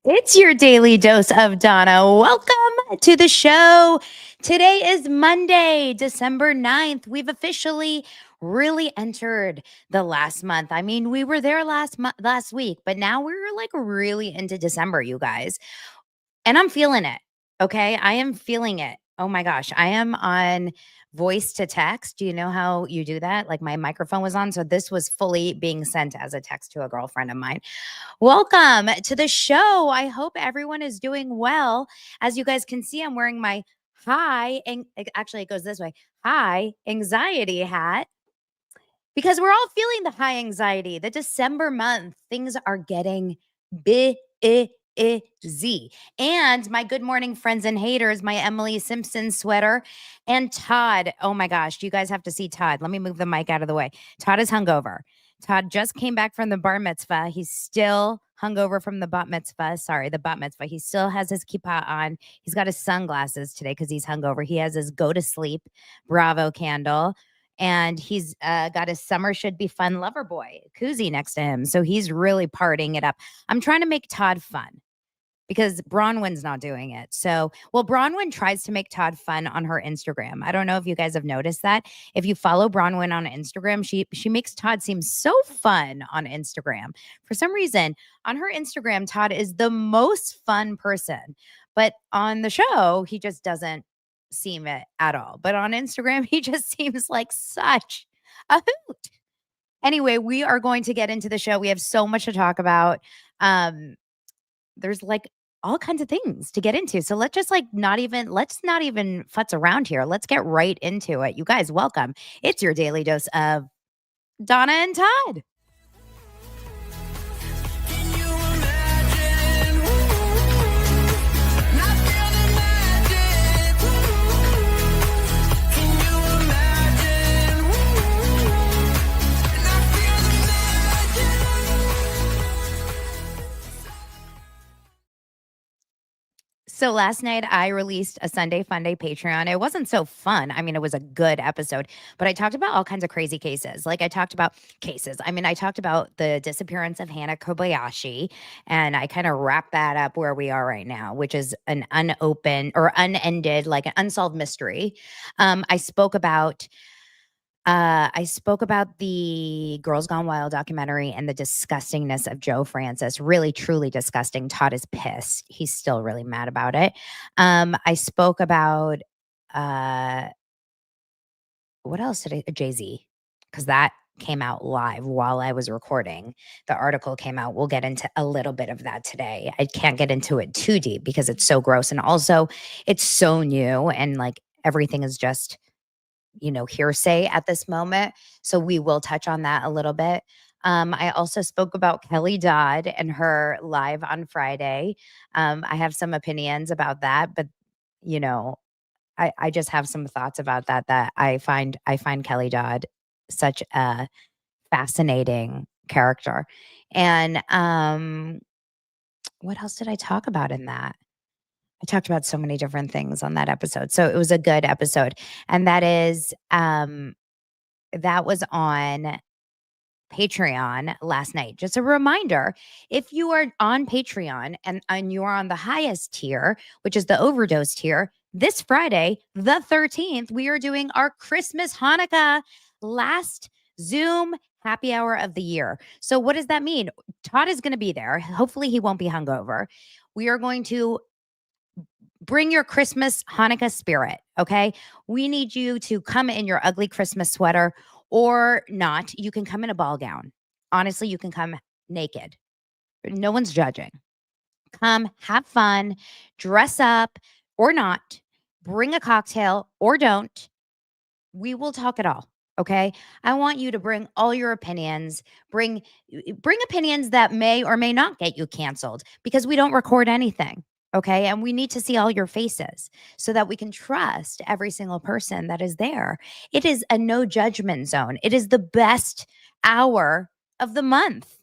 It's your daily dose of Donna. Welcome to the show. Today is Monday, December 9th. We've officially really entered the last month. I mean, we were there last week, but now we're like really into December, you guys. And I'm feeling it. Okay? I am feeling it. Oh my gosh, I am on voice to text. Do you know how you do that? Like my microphone was on, so this was fully being sent as a text to a girlfriend of mine. Welcome to the show. I hope everyone is doing well. As you guys can see, I'm wearing my and actually it goes this way, high anxiety hat because we're all feeling the high anxiety. The December month, things are getting busy. And my good morning friends and haters, my Emily Simpson sweater, and Todd. Oh my gosh, you guys have to see Todd. Let me move the mic out of the way. Todd is hungover. Todd just came back from the bar mitzvah. He's still hungover from the bat mitzvah. Sorry, the bat mitzvah. He still has his kippah on. He's got his sunglasses today because he's hungover. He has his go to sleep Bravo candle. And he's got his summer should be fun lover boy koozie next to him. So he's really partying it up. I'm trying to make Todd fun because Bronwyn's not doing it. So, well, Bronwyn tries to make Todd fun on her Instagram. I don't know if you guys have noticed that. If you follow Bronwyn on Instagram, she makes Todd seem so fun on Instagram. For some reason, on her Instagram, Todd is the most fun person. But on the show, he just doesn't seem it at all. But on Instagram, he just seems like such a hoot. Anyway, we are going to get into the show. We have so much to talk about. There's like all kinds of things to get into. So let's not even futz around here. Let's get right into it. You guys, welcome. It's your daily dose of Donna and Todd. So last night I released a Sunday Funday Patreon. It wasn't so fun. I mean, it was a good episode, but I talked about all kinds of crazy cases. Like I talked about cases. I mean, I talked about the disappearance of Hannah Kobayashi, and I kind of wrapped that up where we are right now, which is an unopened or unended, like an unsolved mystery. I spoke about the Girls Gone Wild documentary and the disgustingness of Joe Francis. Really, truly disgusting. Todd is pissed. He's still really mad about it. I spoke about what else did Jay-Z? Because that came out live while I was recording. The article came out. We'll get into a little bit of that today. I can't get into it too deep because it's so gross. And also, it's so new and like everything is just hearsay at this moment. So we will touch on that a little bit. I also spoke about Kelly Dodd and her live on Friday. I have some opinions about that, but I just have some thoughts about that I find Kelly Dodd such a fascinating character. And what else did I talk about in that? I talked about so many different things on that episode. So it was a good episode. And that was on Patreon last night. Just a reminder, if you are on Patreon and you are on the highest tier, which is the overdose tier, this Friday, the 13th, we are doing our Christmas Hanukkah last Zoom happy hour of the year. So what does that mean? Todd is going to be there. Hopefully he won't be hungover. We are going to bring your Christmas Hanukkah spirit, okay? We need you to come in your ugly Christmas sweater or not. You can come in a ball gown. Honestly, you can come naked. No one's judging. Come, have fun, dress up or not, bring a cocktail or don't. We will talk it all. Okay. I want you to bring all your opinions, bring opinions that may or may not get you canceled because we don't record anything. Okay. And we need to see all your faces so that we can trust every single person that is there. It is a no judgment zone. It is the best hour of the month.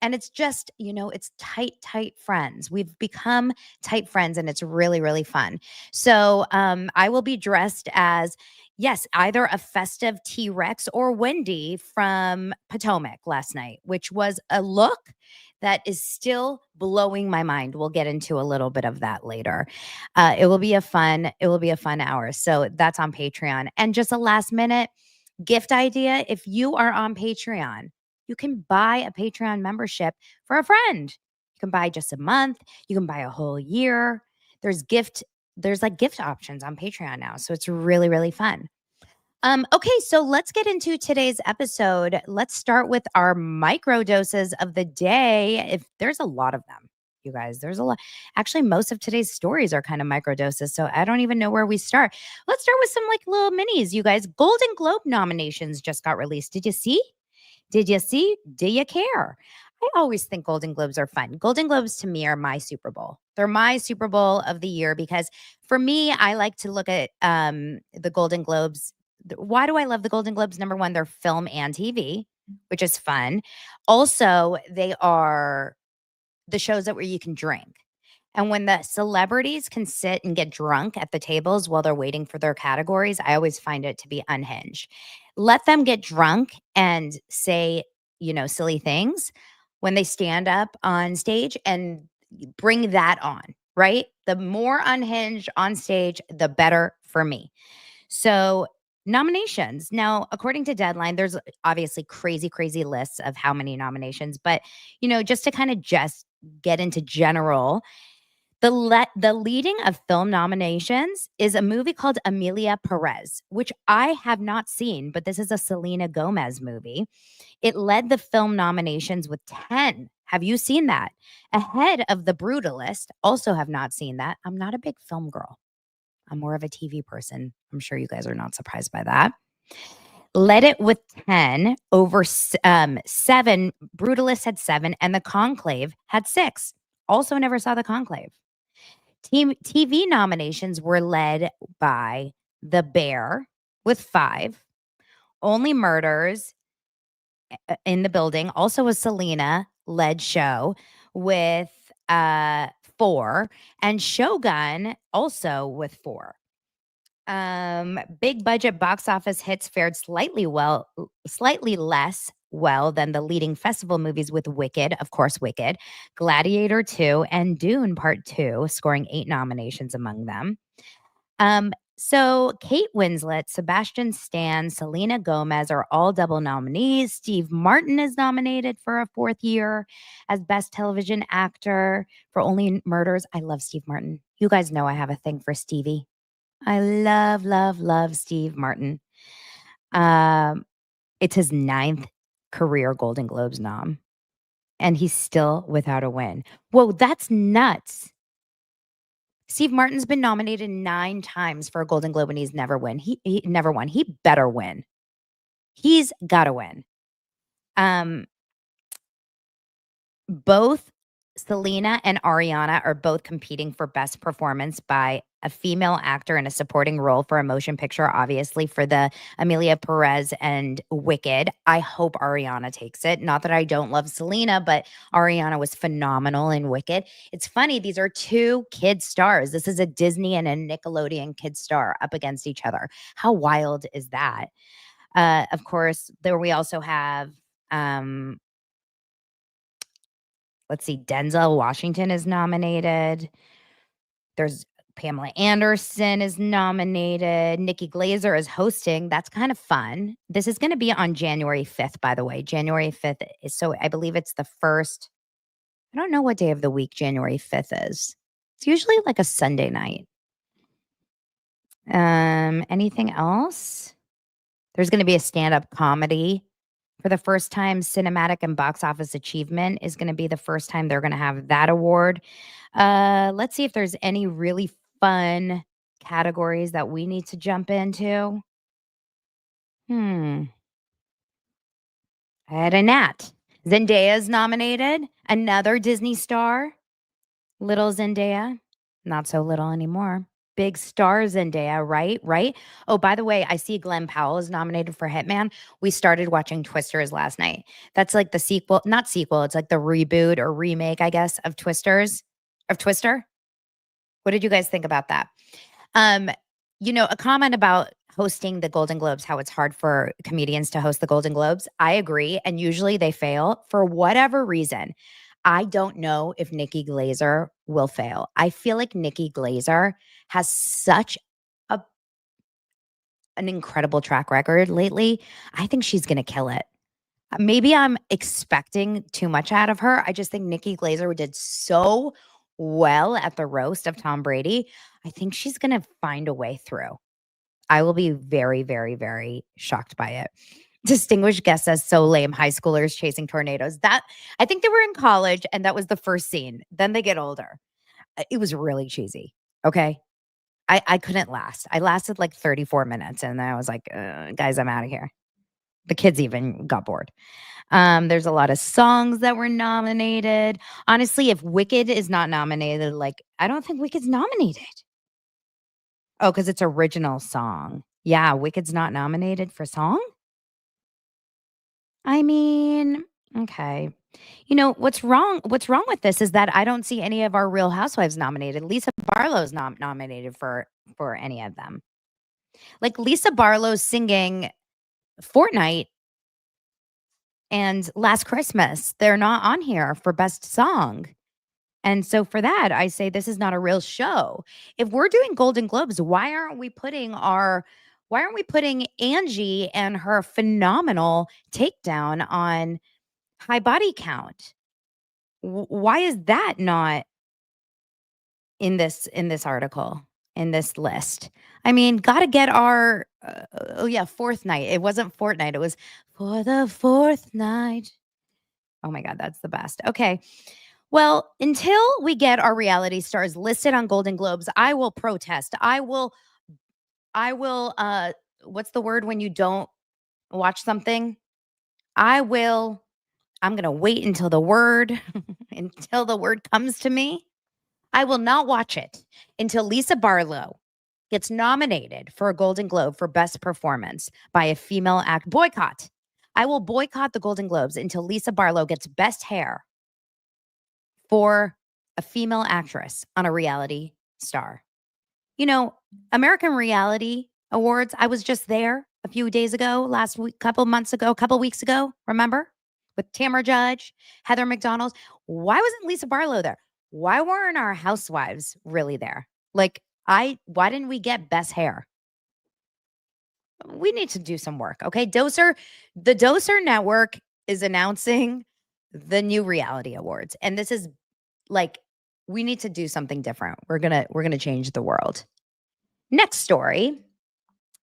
And it's just, it's tight friends. We've become tight friends and it's really, really fun. So I will be dressed as, yes, either a festive T-Rex or Wendy from Potomac last night, which was a look that is still blowing my mind. We'll get into a little bit of that later. It will be a fun hour. So that's on Patreon. And just a last minute gift idea. If you are on Patreon, you can buy a Patreon membership for a friend. You can buy just a month. You can buy a whole year. There's like gift options on Patreon now. So it's really, really fun. Okay, so let's get into today's episode. Let's start with our micro doses of the day. If there's a lot of them, you guys, there's a lot. Actually, most of today's stories are kind of micro doses, so I don't even know where we start. Let's start with some like little minis, you guys. Golden Globe nominations just got released. Did you see? Did you see? Do you care? I always think Golden Globes are fun. Golden Globes to me are my Super Bowl. They're my Super Bowl of the year because for me, I like to look at the Golden Globes. Why do I love the Golden Globes? Number one, they're film and TV, which is fun. Also, they are the shows where you can drink. And when the celebrities can sit and get drunk at the tables while they're waiting for their categories, I always find it to be unhinged. Let them get drunk and say, silly things when they stand up on stage and bring that on, right? The more unhinged on stage, the better for me. So, nominations. Now, according to Deadline, there's obviously crazy lists of how many nominations, but just to kind of just get into general, the leading of film nominations is a movie called Amelia Perez, which I have not seen, but this is a Selena Gomez movie. It led the film nominations with 10. Have you seen that? Ahead of The Brutalist. Also have not seen that. I'm not a big film girl. I'm more of a TV person. I'm sure you guys are not surprised by that. Led it with 10 over 7. Brutalist had 7 and The Conclave had 6. Also never saw The Conclave. TV nominations were led by The Bear with 5. Only Murders in the Building, also a Selena led show with 4, and Shogun also with 4. Big budget box office hits fared slightly less well than the leading festival movies with Wicked, of course, Wicked, Gladiator 2, and Dune Part 2, scoring 8 nominations among them. So Kate Winslet, Sebastian Stan, Selena Gomez are all double nominees. Steve Martin is nominated for a 4th year as Best Television Actor for Only Murders. I love Steve Martin. You guys know I have a thing for Stevie. I love Steve Martin. It's his 9th career Golden Globes nom, and he's still without a win. Whoa, that's nuts. Steve Martin's been nominated 9 times for a Golden Globe and he's never won. He never won. He better win. He's got to win. Both Selena and Ariana are both competing for best performance by a female actor in a supporting role for a motion picture, obviously for the Amelia Perez and Wicked. I hope Ariana takes it. Not that I don't love Selena, but Ariana was phenomenal in Wicked. It's funny, these are 2 kid stars. This is a Disney and a Nickelodeon kid star up against each other. How wild is that? Of course, there we also have let's see, Denzel Washington is nominated. There's Pamela Anderson is nominated. Nikki Glaser is hosting. That's kind of fun. This is going to be on January 5th, by the way. January 5th is, so I believe it's the first. I don't know what day of the week January 5th is. It's usually like a Sunday night. Anything else? There's going to be a stand-up comedy. For the first time, Cinematic and Box Office Achievement is going to be the first time they're going to have that award. Let's see if there's any really fun categories that we need to jump into. I had a gnat. Zendaya is nominated. Another Disney star. Little Zendaya. Not so little anymore. Big star Zendaya, right? Oh, by the way, I see Glenn Powell is nominated for Hitman. We started watching Twisters last night. That's like the sequel, not sequel. It's like the reboot or remake, I guess, of Twister. What did you guys think about that? A comment about hosting the Golden Globes, how it's hard for comedians to host the Golden Globes. I agree. And usually they fail for whatever reason. I don't know if Nikki Glazer will fail. I feel like Nikki Glazer has such a an incredible track record lately. I think she's gonna kill it. Maybe I'm expecting too much out of her. I just think Nikki Glazer did so well at the roast of Tom Brady. I think she's gonna find a way through. I will be very, very, very shocked by it. Distinguished guest says, so lame. High schoolers chasing tornadoes. That I think they were in college, and that was the first scene. Then they get older. It was really cheesy. Okay. I couldn't last. I lasted like 34 minutes, and then I was like, guys, I'm out of here. The kids even got bored. There's a lot of songs that were nominated. Honestly, if Wicked is not nominated, like I don't think Wicked's nominated. Oh, because it's original song. Yeah, Wicked's not nominated for song? I mean, okay. You know, what's wrong with this is that I don't see any of our Real Housewives nominated. Lisa Barlow's not nominated for any of them. Like Lisa Barlow's singing Fortnite and Last Christmas. They're not on here for best song. And so for that, I say this is not a real show. If we're doing Golden Globes, why aren't we putting Angie and her phenomenal takedown on high body count? Why is that not in this article, in this list? I mean, got to get our oh yeah, fourth night. It wasn't Fortnite. It was for the fourth night. Oh my god, that's the best. Okay. Well, until we get our reality stars listed on Golden Globes, I will protest. I will what's the word when you don't watch something? I will I'm going to wait until the word until the word comes to me. I will not watch it until Lisa Barlow gets nominated for a Golden Globe for best performance by a female act. Boycott. I will boycott the Golden Globes until Lisa Barlow gets best hair for a female actress on a reality star. You know, American Reality Awards, I was just there a few days ago, last week, couple weeks ago, remember? With Tamara Judge, Heather McDonald. Why wasn't Lisa Barlow there? Why weren't our housewives really there? Like, why didn't we get best hair? We need to do some work. Okay. The Doser Network is announcing the new reality awards. And this is like, we need to do something different. We're gonna change the world. Next story.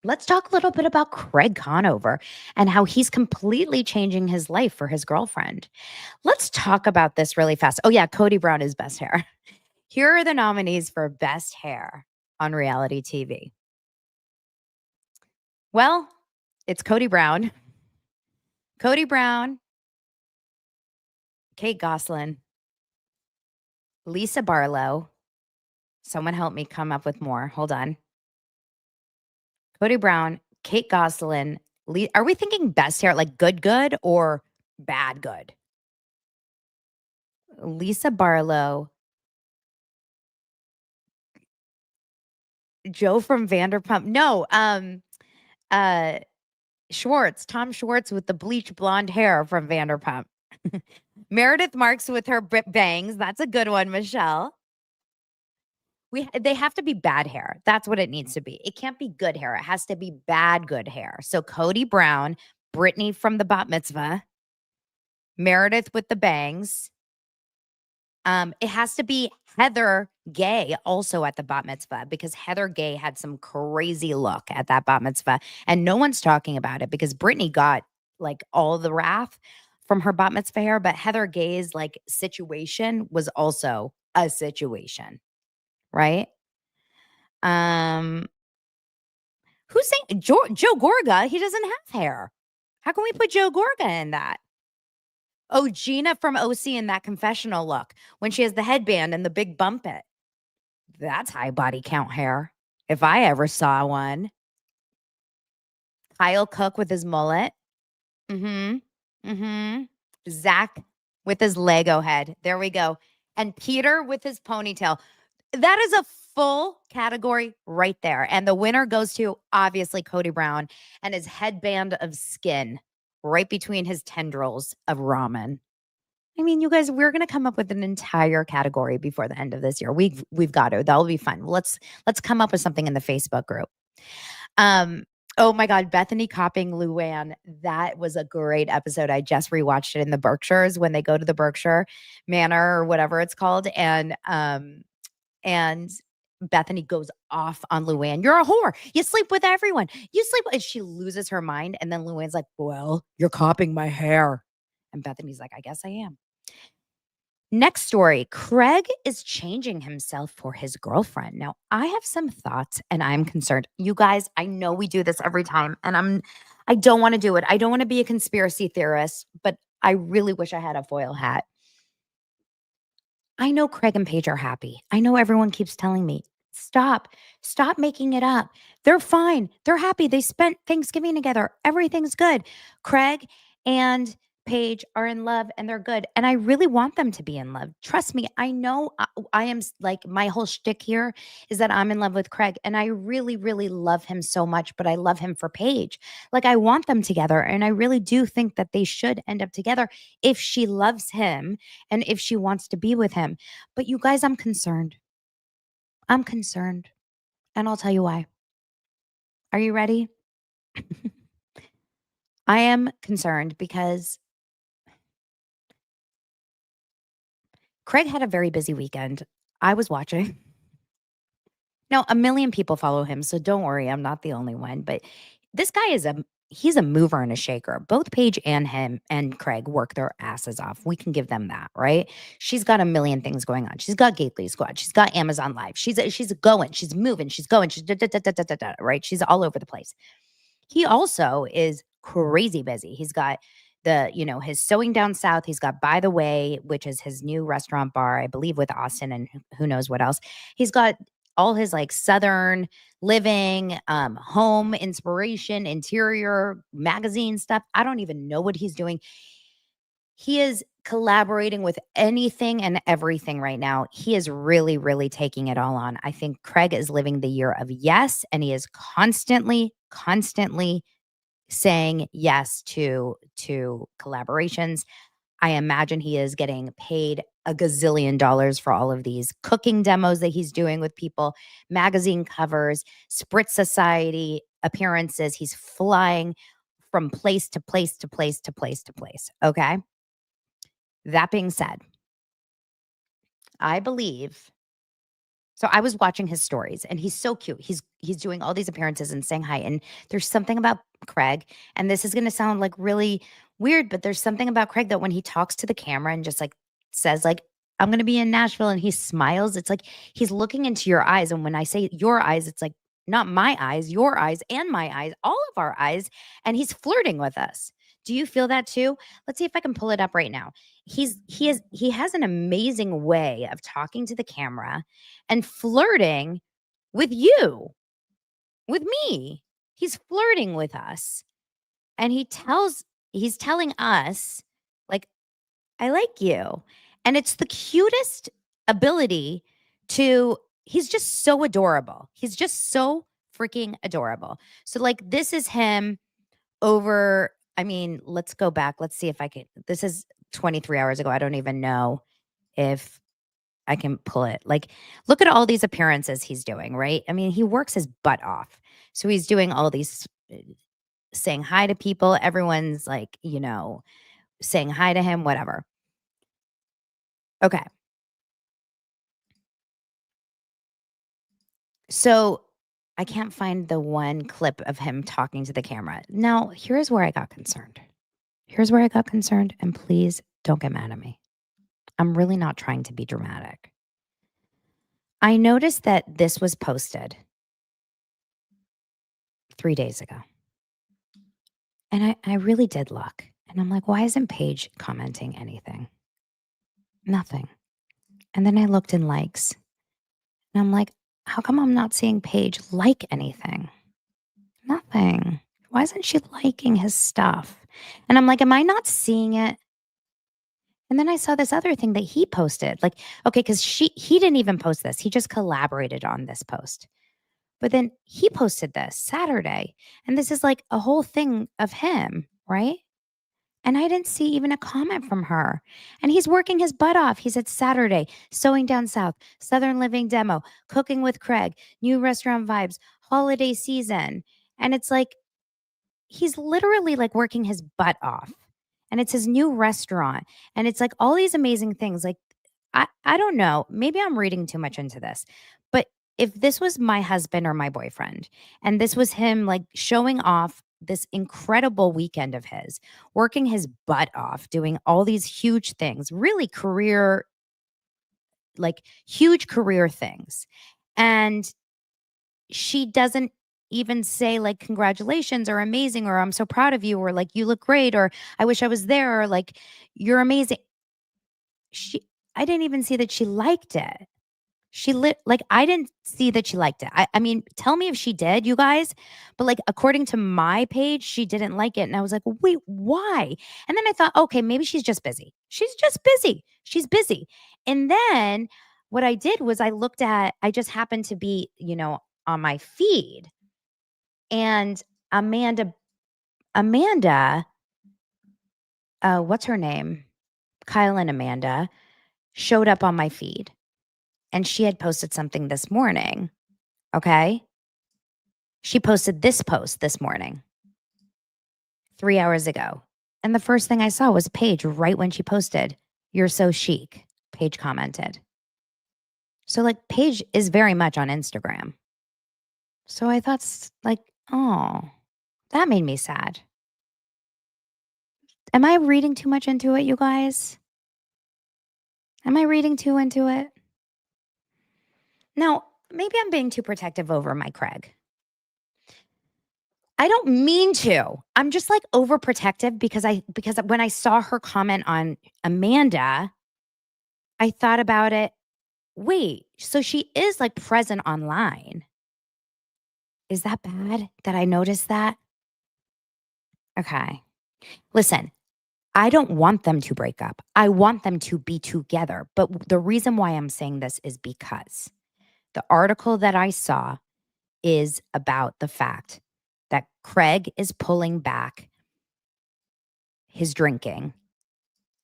Let's talk a little bit about Craig Conover and how he's completely changing his life for his girlfriend. Let's talk about this really fast. Oh, yeah, Cody Brown is best hair. Here are the nominees for best hair on reality TV. Well, it's Cody Brown, Kate Gosselin, Lisa Barlow. Someone help me come up with more. Hold on. Cody Brown, Kate Gosselin. Are we thinking best hair, like good or bad good? Lisa Barlow, Joe from Vanderpump. No, Tom Schwartz with the bleach blonde hair from Vanderpump. Meredith Marks with her bangs. That's a good one, Michelle. They have to be bad hair. That's what it needs to be. It can't be good hair. It has to be bad good hair. So Cody Brown, Brittany from the Bat Mitzvah, Meredith with the bangs. It has to be Heather Gay also at the Bat Mitzvah, because Heather Gay had some crazy look at that Bat Mitzvah, and no one's talking about it because Brittany got like all the wrath from her Bat Mitzvah hair, but Heather Gay's like situation was also a situation, right? Um, who's saying Joe Gorga? He doesn't have hair. How can we put Joe Gorga in that? Oh, Gina from OC in that confessional look when she has the headband and the big bump it. That's high body count hair, if I ever saw one. Kyle Cook with his mullet. Mm-hmm. Mm-hmm. Zach with his Lego head. There we go. And Peter with his ponytail. That is a full category right there. And the winner goes to obviously Cody Brown and his headband of skin right between his tendrils of ramen. I mean, you guys, we're gonna come up with an entire category before the end of this year. We've got to. That'll be fun. Let's come up with something in the Facebook group. Oh my God, Bethany copying Luann. That was a great episode. I just rewatched it in the Berkshires when they go to the Berkshire Manor or whatever it's called. And Bethany goes off on Luann. You're a whore. You sleep with everyone. You sleep. And she loses her mind. And then Luann's like, well, you're copying my hair. And Bethany's like, I guess I am. Next story, Craig is changing himself for his girlfriend. Now, I have some thoughts and I'm concerned. You guys, I know we do this every time and I don't want to do it. I don't want to be a conspiracy theorist, but I really wish I had a foil hat. I know Craig and Paige are happy. I know everyone keeps telling me, stop making it up. They're fine. They're happy. They spent Thanksgiving together. Everything's good. Craig and Paige are in love and they're good. And I really want them to be in love. Trust me. I know I am like, my whole shtick here is that I'm in love with Craig and I really, really love him so much, but I love him for Paige. Like I want them together. And I really do think that they should end up together if she loves him and if she wants to be with him. But you guys, I'm concerned. I'm concerned. And I'll tell you why. Are you ready? I am concerned because Craig had a very busy weekend. I was watching. Now, a million people follow him, so don't worry, I'm not the only one. But this guy he's a mover and a shaker. Both Paige and him and Craig work their asses off. We can give them that, right? She's got a million things going on. She's got Gately Squad. She's got Amazon Live. She's going. She's moving. She's going. She's right. She's all over the place. He also is crazy busy. He's got his Sewing Down South. He's got By the Way, which is his new restaurant bar, I believe, with Austin and who knows what else. He's got all his like Southern living, home inspiration, interior magazine stuff. I don't even know what he's doing. He is collaborating with anything and everything right now. He is really, really taking it all on. I think Craig is living the year of yes, and he is constantly saying yes to collaborations. I imagine he is getting paid a gazillion dollars for all of these cooking demos that he's doing with people, magazine covers, Spritz Society appearances. He's flying from place to place to place to place to place. Okay. That being said, I believe. So I was watching his stories and he's so cute. He's doing all these appearances and saying hi. And there's something about Craig, and this is going to sound like really weird, but there's something about Craig that when he talks to the camera and just like says like, I'm going to be in Nashville, and he smiles, it's like he's looking into your eyes. And when I say your eyes, it's like not my eyes, your eyes and my eyes, all of our eyes. And he's flirting with us. Do you feel that too? Let's see if I can pull it up right now. He has an amazing way of talking to the camera and flirting with you, with me. He's flirting with us. And he's telling us, like, I like you. And it's the cutest ability he's just so adorable. He's just so freaking adorable. So, like, this is him over, I mean, let's go back. Let's see if I can. This is 23 hours ago. I don't even know if I can pull it. Like, look at all these appearances he's doing, right? I mean, he works his butt off. So he's doing all these, saying hi to people. Everyone's like, saying hi to him, whatever. Okay. So I can't find the one clip of him talking to the camera. Now, here's where I got concerned. And please don't get mad at me. I'm really not trying to be dramatic. I noticed that this was posted 3 days ago. And I really did look. And I'm like, why isn't Paige commenting anything? Nothing. And then I looked in likes. And I'm like, how come I'm not seeing Paige like anything? Nothing. Why isn't she liking his stuff? And I'm like, am I not seeing it? And then I saw this other thing that he posted. Like, okay, because he didn't even post this. He just collaborated on this post. But then he posted this Saturday. And this is like a whole thing of him, right? And I didn't see even a comment from her. And he's working his butt off. He's at Saturday, Sewing Down South, Southern Living Demo, Cooking with Craig, New Restaurant Vibes, holiday season. And it's like, he's literally like working his butt off. And it's his new restaurant. And it's like all these amazing things. Like, I don't know. Maybe I'm reading too much into this. But if this was my husband or my boyfriend, and this was him like showing off this incredible weekend of his, working his butt off, doing all these huge things, really career, like huge career things. And she doesn't even say like congratulations or amazing or I'm so proud of you or like you look great or I wish I was there or like you're amazing. I didn't even see that she liked it. I didn't see that she liked it. I mean, tell me if she did, you guys. But like according to my page, she didn't like it. And I was like, wait, why? And then I thought, okay, maybe she's just busy. She's just busy. She's busy. And then what I did was I just happened to be, on my feed. And Amanda, what's her name? Kyle and Amanda showed up on my feed. And she had posted something this morning. Okay. She posted this post this morning, 3 hours ago. And the first thing I saw was Paige right when she posted, "You're so chic," Paige commented. So like Paige is very much on Instagram. So I thought like, oh, that made me sad. Am I reading too much into it, you guys? Am I reading too into it? Now, maybe I'm being too protective over my Craig. I don't mean to. I'm just like overprotective because when I saw her comment on Amanda, I thought about it. Wait, so she is like present online. Is that bad that I noticed that? Okay. Listen, I don't want them to break up. I want them to be together. But the reason why I'm saying this is because the article that I saw is about the fact that Craig is pulling back his drinking,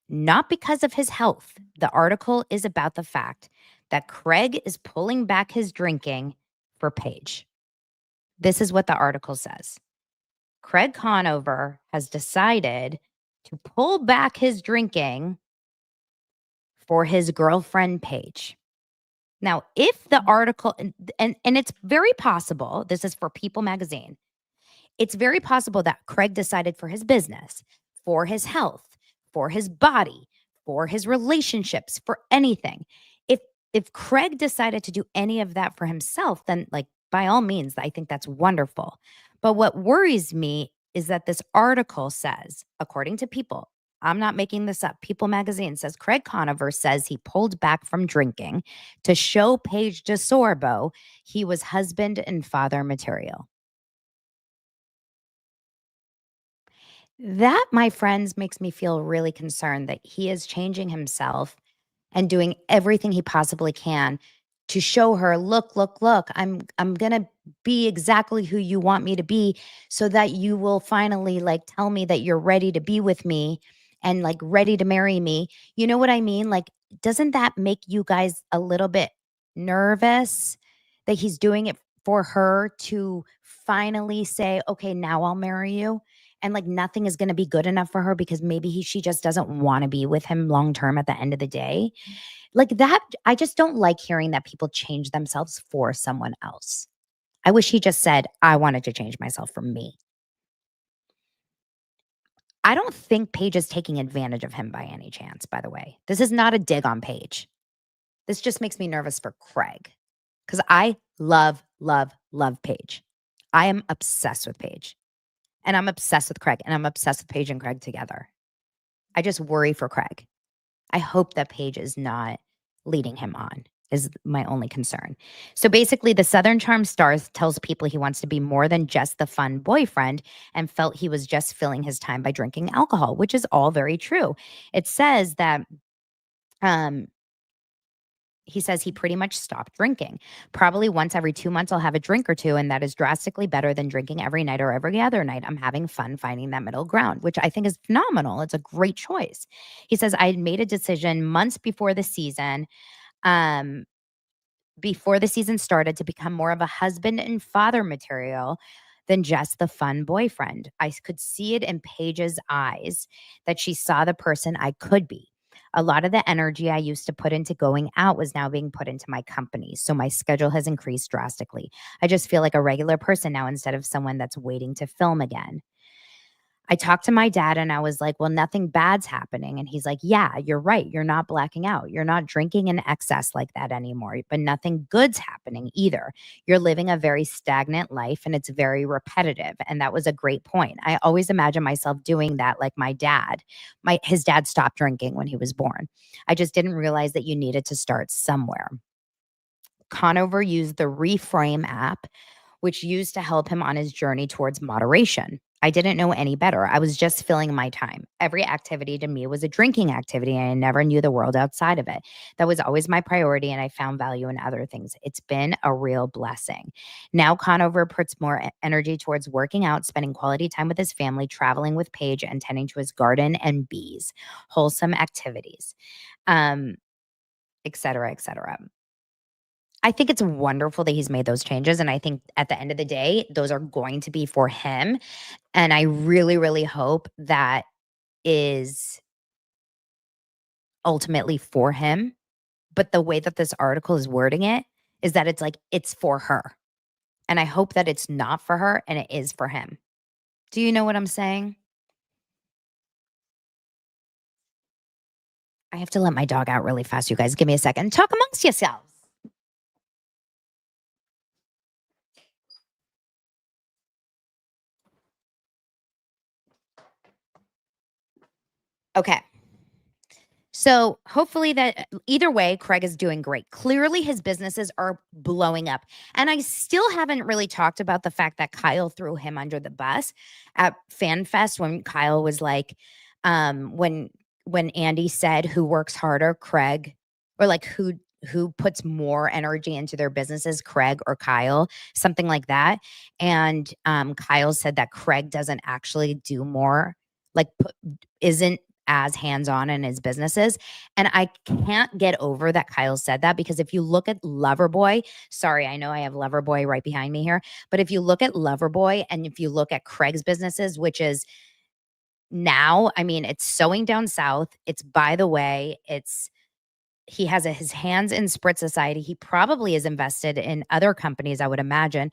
not because of his health. The article is about the fact that Craig is pulling back his drinking for Paige. This is what the article says. Craig Conover has decided to pull back his drinking for his girlfriend, Paige. Now, if the article, and it's very possible, this is for People magazine, it's very possible that Craig decided for his business, for his health, for his body, for his relationships, for anything. If Craig decided to do any of that for himself, then like by all means, I think that's wonderful. But what worries me is that this article says, according to People, I'm not making this up. People magazine says Craig Conover says he pulled back from drinking to show Paige Sorbo he was husband and father material. That, my friends, makes me feel really concerned that he is changing himself and doing everything he possibly can to show her, look, I'm going to be exactly who you want me to be so that you will finally like tell me that you're ready to be with me and like ready to marry me. You know what I mean? Like, doesn't that make you guys a little bit nervous that he's doing it for her to finally say, okay, now I'll marry you? And like nothing is going to be good enough for her because maybe she just doesn't want to be with him long term at the end of the day. Like that, I just don't like hearing that people change themselves for someone else. I wish he just said, I wanted to change myself for me. I don't think Paige is taking advantage of him by any chance, by the way. This is not a dig on Paige. This just makes me nervous for Craig because I love Paige. I am obsessed with Paige. And I'm obsessed with Craig, and I'm obsessed with Paige and Craig together. I just worry for Craig. I hope that Paige is not leading him on, is my only concern. So basically, the Southern Charm star tells People he wants to be more than just the fun boyfriend and felt he was just filling his time by drinking alcohol, which is all very true. It says that He says he pretty much stopped drinking. Probably once every 2 months, I'll have a drink or two, and that is drastically better than drinking every night or every other night. I'm having fun finding that middle ground, which I think is phenomenal. It's a great choice. He says, I had made a decision months um, before the season started to become more of a husband and father material than just the fun boyfriend. I could see it in Paige's eyes that she saw the person I could be. A lot of the energy I used to put into going out was now being put into my company. So my schedule has increased drastically. I just feel like a regular person now instead of someone that's waiting to film again. I talked to my dad and I was like, well, nothing bad's happening. And he's like, yeah, you're right. You're not blacking out. You're not drinking in excess like that anymore, but nothing good's happening either. You're living a very stagnant life and it's very repetitive. And that was a great point. I always imagine myself doing that like my dad. His dad stopped drinking when he was born. I just didn't realize that you needed to start somewhere. Conover used the Reframe app, which used to help him on his journey towards moderation. I didn't know any better. I was just filling my time. Every activity to me was a drinking activity, and I never knew the world outside of it. That was always my priority, and I found value in other things. It's been a real blessing. Now, Conover puts more energy towards working out, spending quality time with his family, traveling with Paige, and tending to his garden and bees, wholesome activities, um, et cetera, et cetera. I think it's wonderful that he's made those changes, and I think at the end of the day, those are going to be for him, and I really, really hope that is ultimately for him, but the way that this article is wording it is that it's like, it's for her, and I hope that it's not for her and it is for him. Do you know what I'm saying? I have to let my dog out really fast, you guys. Give me a second. Talk amongst yourselves. Okay. So hopefully that either way, Craig is doing great. Clearly, his businesses are blowing up. And I still haven't really talked about the fact that Kyle threw him under the bus at FanFest when Kyle was like, when Andy said who works harder, Craig, or like who puts more energy into their businesses, Craig or Kyle, something like that. And Kyle said that Craig doesn't actually do more, like isn't as hands-on in his businesses. And I can't get over that Kyle said that because if you look at Loverboy, sorry, I know I have Loverboy right behind me here, but if you look at Loverboy and if you look at Craig's businesses, which is now, I mean, it's Sewing Down South, it's By the Way, it's he has his hands in Sprit Society. He probably is invested in other companies, I would imagine.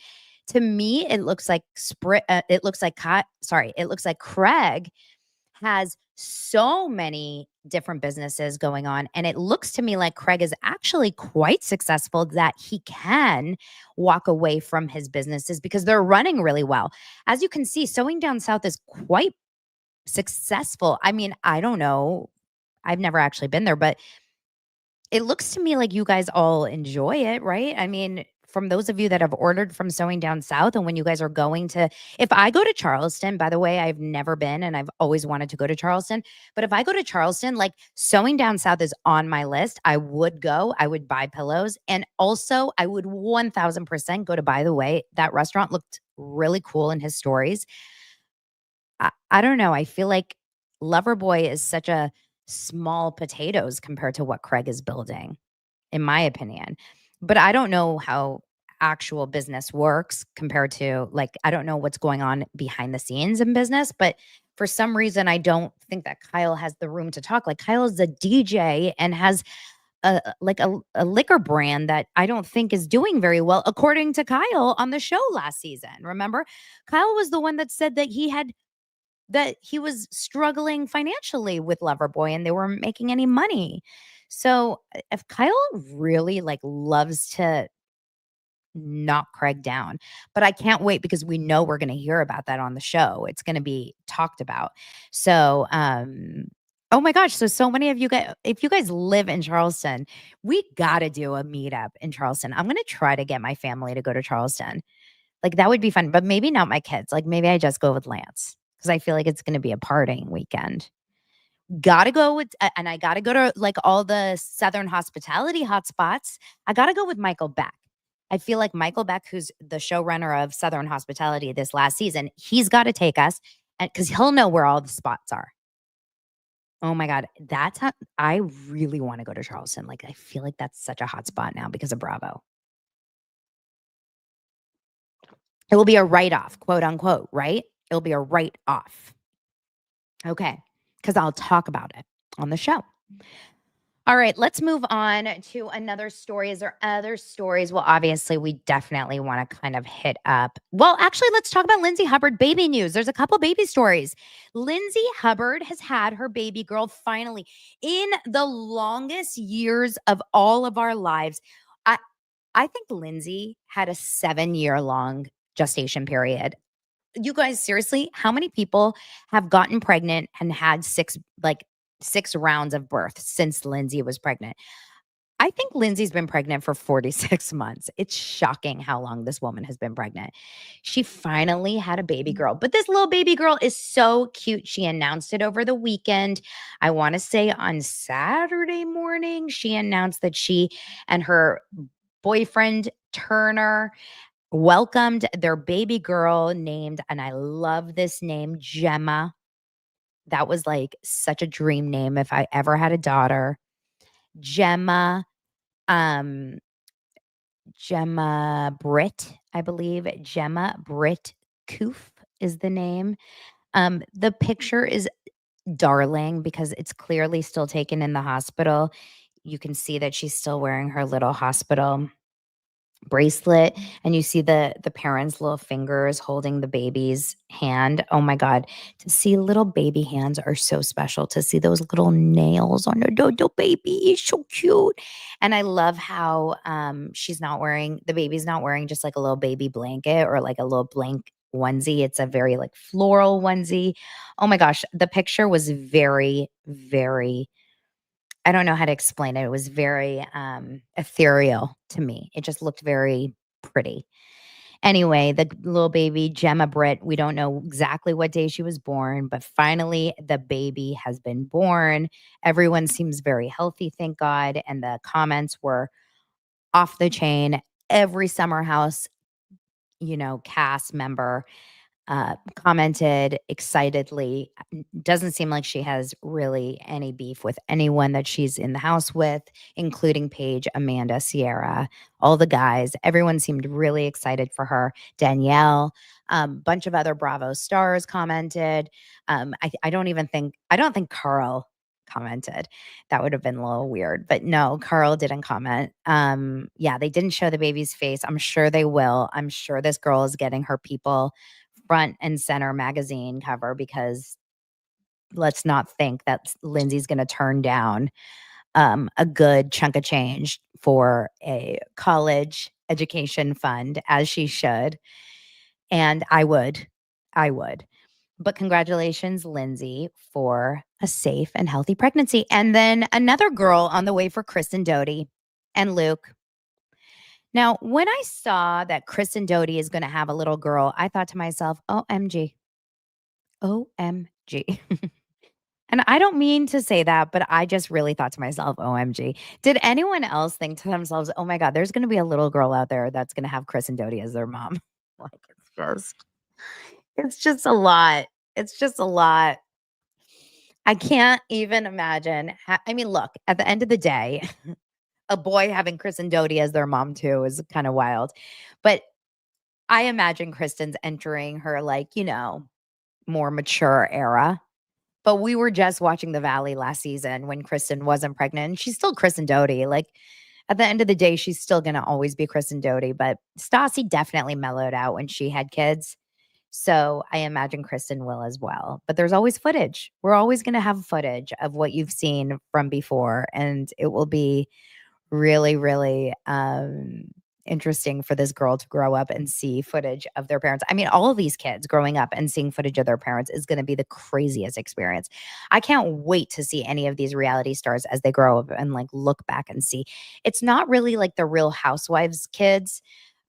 To me, it looks like it looks like it looks like Craig has so many different businesses going on. And it looks to me like Craig is actually quite successful that he can walk away from his businesses because they're running really well. As you can see, Sewing Down South is quite successful. I mean, I don't know. I've never actually been there, but it looks to me like you guys all enjoy it, right? I mean, from those of you that have ordered from Sewing Down South and when you guys are going to if I go to Charleston, by the way, I've never been and I've always wanted to go to Charleston, but if I go to Charleston, like Sewing Down South is on my list. I would go, I would buy pillows, and also I would 1000% go to By the Way. That restaurant looked really cool in his stories. I don't know. I feel like Loverboy is such a small potatoes compared to what Craig is building, in my opinion. But I don't know how actual business works compared to like, I don't know what's going on behind the scenes in business, but for some reason, I don't think that Kyle has the room to talk. Like Kyle is a DJ and has a liquor brand that I don't think is doing very well, according to Kyle on the show last season. Remember, Kyle was the one that said that he was struggling financially with Loverboy and they weren't making any money. So if Kyle really like loves to knock Craig down, but I can't wait because we know we're going to hear about that on the show. It's going to be talked about. So, oh my gosh. So many of you guys, if you guys live in Charleston, we got to do a meetup in Charleston. I'm going to try to get my family to go to Charleston. Like that would be fun, but maybe not my kids. Like maybe I just go with Lance because I feel like it's going to be a partying weekend. Gotta go with and I gotta go to, like, all the Southern hospitality hotspots. I gotta go with Michael Beck. I feel like Michael Beck, who's the showrunner of Southern Hospitality this last season, he's gotta take us, and because 'cause he'll know where all the spots are. Oh my god, that's how I really wanna go to Charleston, like, I feel like that's such a hot spot now because of Bravo. It will be a write-off, quote, unquote, right? It'll be a write-off. Okay, because 'cause I'll talk about it on the show. All right, let's move on to another story. Is there other stories? Well, obviously, we definitely want to kind of hit up. Well, actually, let's talk about Lindsay Hubbard baby news. There's a couple baby stories. Lindsay Hubbard has had her baby girl finally in the longest years of all of our lives. I I think Lindsay had a 7-year long gestation period. You guys, seriously, how many people have gotten pregnant and had 6 rounds of birth since Lindsay was pregnant? I think Lindsay's been pregnant for 46 months. It's shocking how long this woman has been pregnant. She finally had a baby girl, but this little baby girl is so cute. She announced it over the weekend. I want to say on Saturday morning, she announced that she and her boyfriend, Turner, welcomed their baby girl named, and I love this name, Gemma. That was like such a dream name if I ever had a daughter. Gemma, um, Gemma Britt, I believe. Gemma Britt Koof is the name. The picture is darling because it's clearly still taken in the hospital. You can see that she's still wearing her little hospital bracelet, and you see the parents' little fingers holding the baby's hand. Oh my god, to see little baby hands are so special. To see those little nails on a little baby is so cute. And I love how she's not wearing, the baby's not wearing just like a little baby blanket or like a little blank onesie. It's a very like floral onesie. Oh my gosh, the picture was very, very, I don't know how to explain it. It was very ethereal to me. It just looked very pretty. Anyway, the little baby, Gemma Britt, we don't know exactly what day she was born, but finally the baby has been born. Everyone seems very healthy, thank God. And the comments were off the chain. Every Summer House, cast member commented excitedly. Doesn't seem like she has really any beef with anyone that she's in the house with, including Paige, Amanda, Sierra, all the guys. Everyone seemed really excited for her. Danielle, bunch of other Bravo stars commented. I don't think Carl commented. That would have been a little weird, but no, Carl didn't comment. Yeah, they didn't show the baby's face. I'm sure they will. I'm sure this girl is getting her people front and center magazine cover, because let's not think that Lindsay's going to turn down a good chunk of change for a college education fund, as she should. And I would. But congratulations, Lindsay, for a safe and healthy pregnancy. And then another girl on the way for Kristen Doute and Luke. Now, when I saw that Kristen Doute is going to have a little girl, I thought to myself, OMG. OMG. And I don't mean to say that, but I just really thought to myself, OMG. Did anyone else think to themselves, oh my God, there's going to be a little girl out there that's going to have Kristen Doute as their mom? Like, it's just a lot. It's just a lot. I can't even imagine. I mean, look, at the end of the day, a boy having Kristen Doute as their mom too is kind of wild. But I imagine Kristen's entering her, like, more mature era. But we were just watching The Valley last season when Kristen wasn't pregnant. And she's still Kristen Doute. Like, at the end of the day, she's still going to always be Kristen Doute. But Stassi definitely mellowed out when she had kids. So I imagine Kristen will as well. But there's always footage. We're always going to have footage of what you've seen from before. And it will be really, really interesting for this girl to grow up and see footage of their parents. I mean, all of these kids growing up and seeing footage of their parents is going to be the craziest experience. I can't wait to see any of these reality stars as they grow up and like look back and see. It's not really like the Real Housewives kids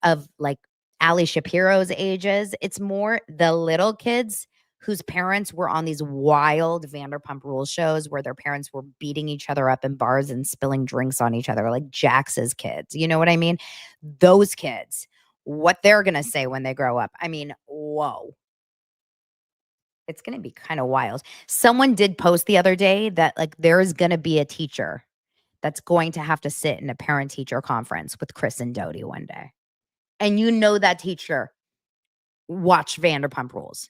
of like Ali Shapiro's ages. It's more the little kids whose parents were on these wild Vanderpump Rules shows where their parents were beating each other up in bars and spilling drinks on each other, like Jax's kids. You know what I mean? Those kids, what they're going to say when they grow up. I mean, whoa. It's going to be kind of wild. Someone did post the other day that like there's going to be a teacher that's going to have to sit in a parent-teacher conference with Kristen Doute one day. And you know that teacher watched Vanderpump Rules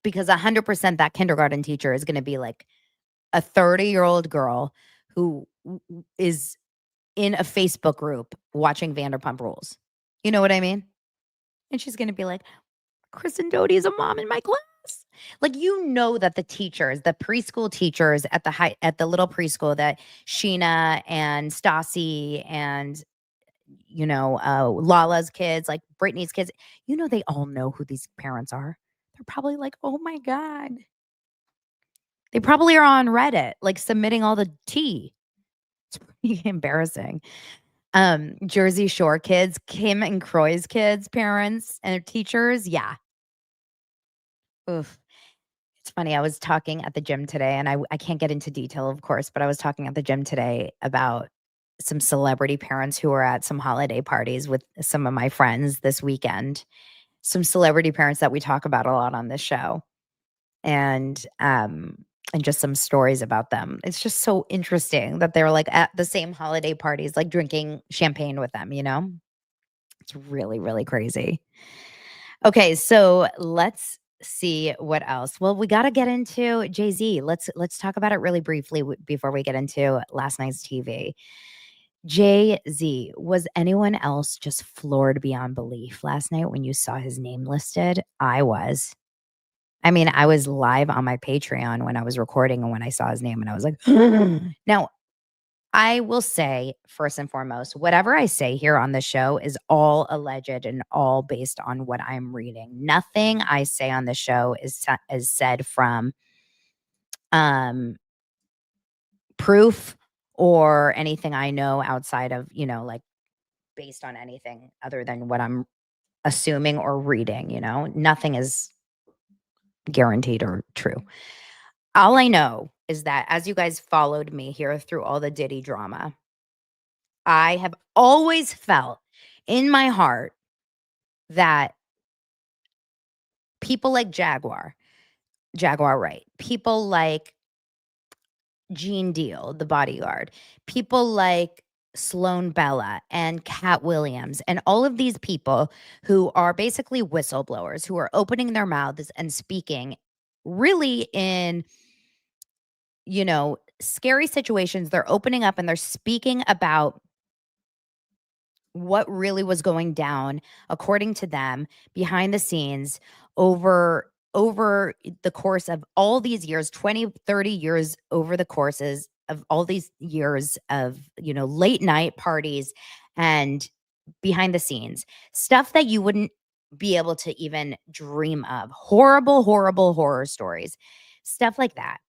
because 100% that kindergarten teacher is going to be like a 30-year-old girl who is in a Facebook group watching Vanderpump Rules. You know what I mean? And she's going to be like, Kristen Doute is a mom in my class. Like, you know that the teachers, the preschool teachers at the little preschool that Sheena and Stassi and, you know, Lala's kids, like Brittany's kids, you know, they all know who these parents are. They're probably like, oh my God. They probably are on Reddit, like submitting all the tea. It's pretty embarrassing. Jersey Shore kids, Kim and Croy's kids, parents and their teachers. Yeah. Oof. It's funny. I was talking at the gym today, and I can't get into detail, of course, but I was talking at the gym today about some celebrity parents who were at some holiday parties with some of my friends this weekend. Some celebrity parents that we talk about a lot on this show. And just some stories about them. It's just so interesting that they're like at the same holiday parties, like drinking champagne with them, you know? It's really, really crazy. Okay, so let's see what else. Well, we got to get into Jay-Z. Let's talk about it really briefly before we get into last night's TV. Jay-Z, was anyone else just floored beyond belief last night when you saw his name listed? I was. I mean, I was live on my Patreon when I was recording and when I saw his name and I was like, now, I will say, first and foremost, whatever I say here on the show is all alleged and all based on what I'm reading. Nothing I say on the show is said from proof or anything I know outside of, you know, like based on anything other than what I'm assuming or reading, you know? Nothing is guaranteed or true. All I know is that as you guys followed me here through all the Diddy drama, I have always felt in my heart that people like Jaguar Wright, people like Gene Deal, the bodyguard, people like Sloan Bella and Cat Williams, and all of these people who are basically whistleblowers, who are opening their mouths and speaking really in, you know, scary situations. They're opening up and they're speaking about what really was going down according to them behind the scenes over the course of all these years, 20, 30 years, over the courses of all these years of, you know, late night parties and behind the scenes stuff that you wouldn't be able to even dream of. Horrible, horrible horror stories, stuff like that.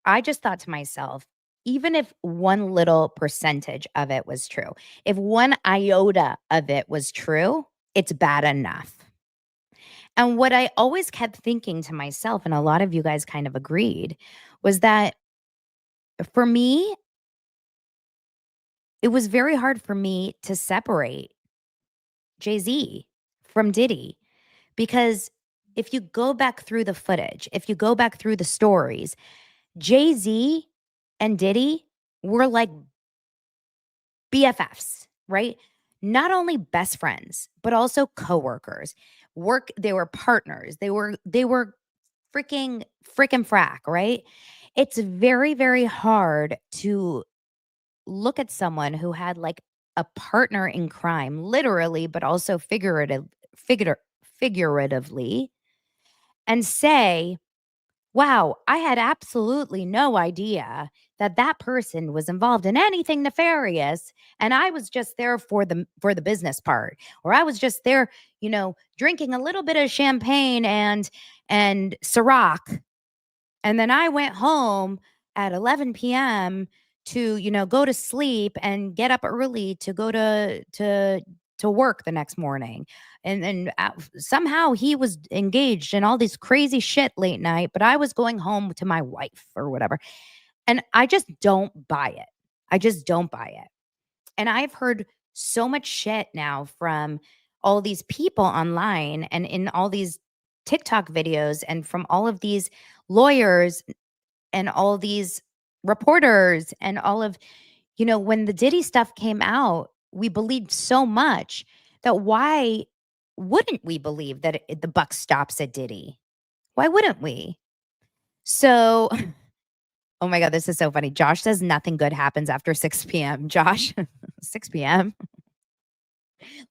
I just thought to myself, even if one little percentage of it was true, if one iota of it was true, it's bad enough. And what I always kept thinking to myself, and a lot of you guys kind of agreed, was that for me, it was very hard for me to separate Jay-Z from Diddy. Because if you go back through the footage, if you go back through the stories, Jay-Z and Diddy were like BFFs, right? Not only best friends, but also coworkers. They were partners. They were freaking frack, right? It's very, very hard to look at someone who had like a partner in crime, literally, but also figuratively, and say, wow, I had absolutely no idea that that person was involved in anything nefarious, and I was just there for the business part, or I was just there, you know, drinking a little bit of champagne and Ciroc, and then I went home at 11 p.m. to, you know, go to sleep and get up early to go to to work the next morning. And somehow he was engaged in all this crazy shit late night, but I was going home to my wife or whatever. And I just don't buy it. I just don't buy it. And I've heard so much shit now from all these people online and in all these TikTok videos and from all of these lawyers and all these reporters and all of, when the Diddy stuff came out, we believed so much that why wouldn't we believe that the buck stops at Diddy? Why wouldn't we? So, oh my God, this is so funny. Josh says nothing good happens after 6 p.m. Josh, 6 p.m.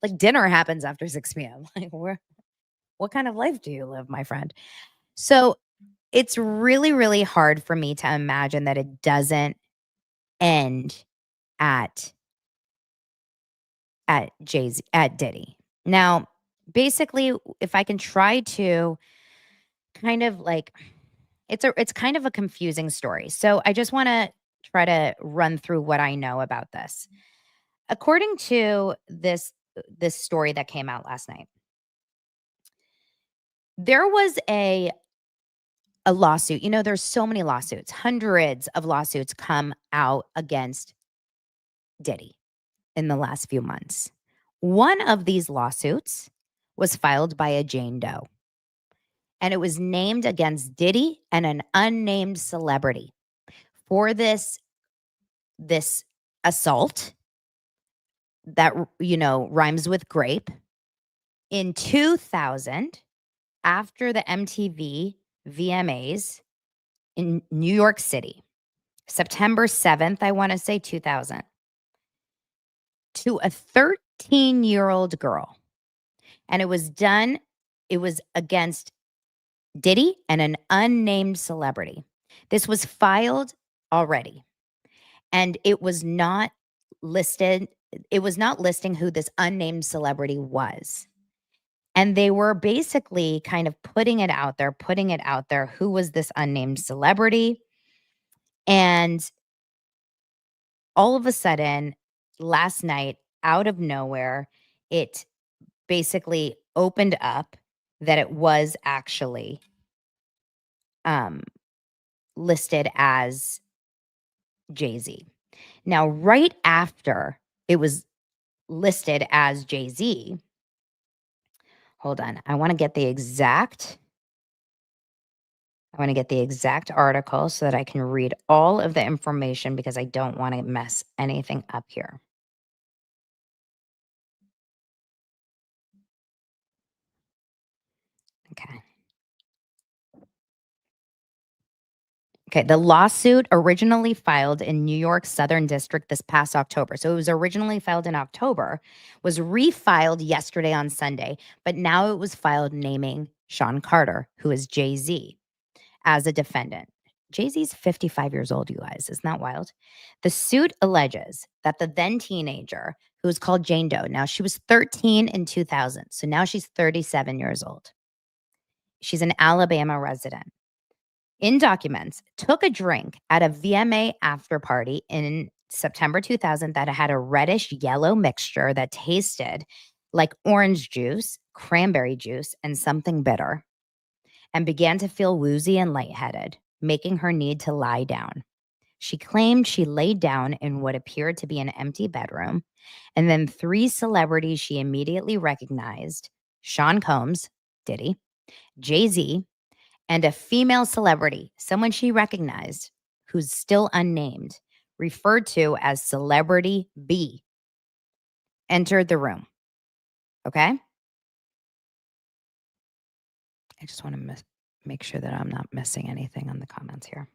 Like dinner happens after 6 p.m. Like, what kind of life do you live, my friend? So it's really, really hard for me to imagine that it doesn't end at Diddy. Now, basically, if I can try to kind of like it's kind of a confusing story. So I just want to try to run through what I know about this. According to this story that came out last night, there was a lawsuit. There's so many lawsuits. Hundreds of lawsuits come out against Diddy in the last few months. One of these lawsuits was filed by a Jane Doe, and it was named against Diddy and an unnamed celebrity for this assault that rhymes with grape. In 2000, after the MTV VMAs in New York City, September 7th, I want to say 2000, to a 13-year-old girl. And it was against Diddy and an unnamed celebrity. This was filed already. And it was not listed. It was not listing who this unnamed celebrity was. And they were basically kind of putting it out there. Who was this unnamed celebrity? And all of a sudden, last night, out of nowhere, it basically opened up that it was actually listed as Jay-Z. Now, right after it was listed as Jay-Z, hold on, I want to get the exact article so that I can read all of the information because I don't want to mess anything up here. Okay, the lawsuit originally filed in New York's Southern District this past October. So it was originally filed in October, was refiled yesterday on Sunday, but now it was filed naming Sean Carter, who is Jay-Z, as a defendant. Jay-Z's 55 years old, you guys. Isn't that wild? The suit alleges that the then teenager, who was called Jane Doe, now she was 13 in 2000, so now she's 37 years old. She's an Alabama resident. In documents, took a drink at a VMA after party in September 2000 that had a reddish yellow mixture that tasted like orange juice, cranberry juice, and something bitter, and began to feel woozy and lightheaded, making her need to lie down. She claimed she laid down in what appeared to be an empty bedroom, and then 3 celebrities she immediately recognized: Sean Combs, Diddy, Jay-Z, and a female celebrity, someone she recognized, who's still unnamed, referred to as Celebrity B, entered the room. Okay? I just want to make sure that I'm not missing anything on the comments here.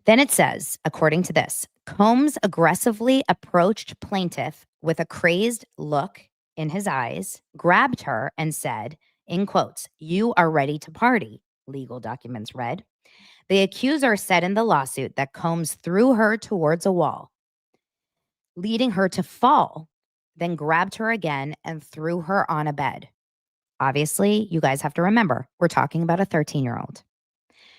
Then it says, according to this, Combs aggressively approached plaintiff with a crazed look in his eyes, grabbed her, and said, in quotes, "You are ready to party," legal documents read. The accuser said in the lawsuit that Combs threw her towards a wall, leading her to fall, then grabbed her again and threw her on a bed. Obviously, you guys have to remember, we're talking about a 13-year-old.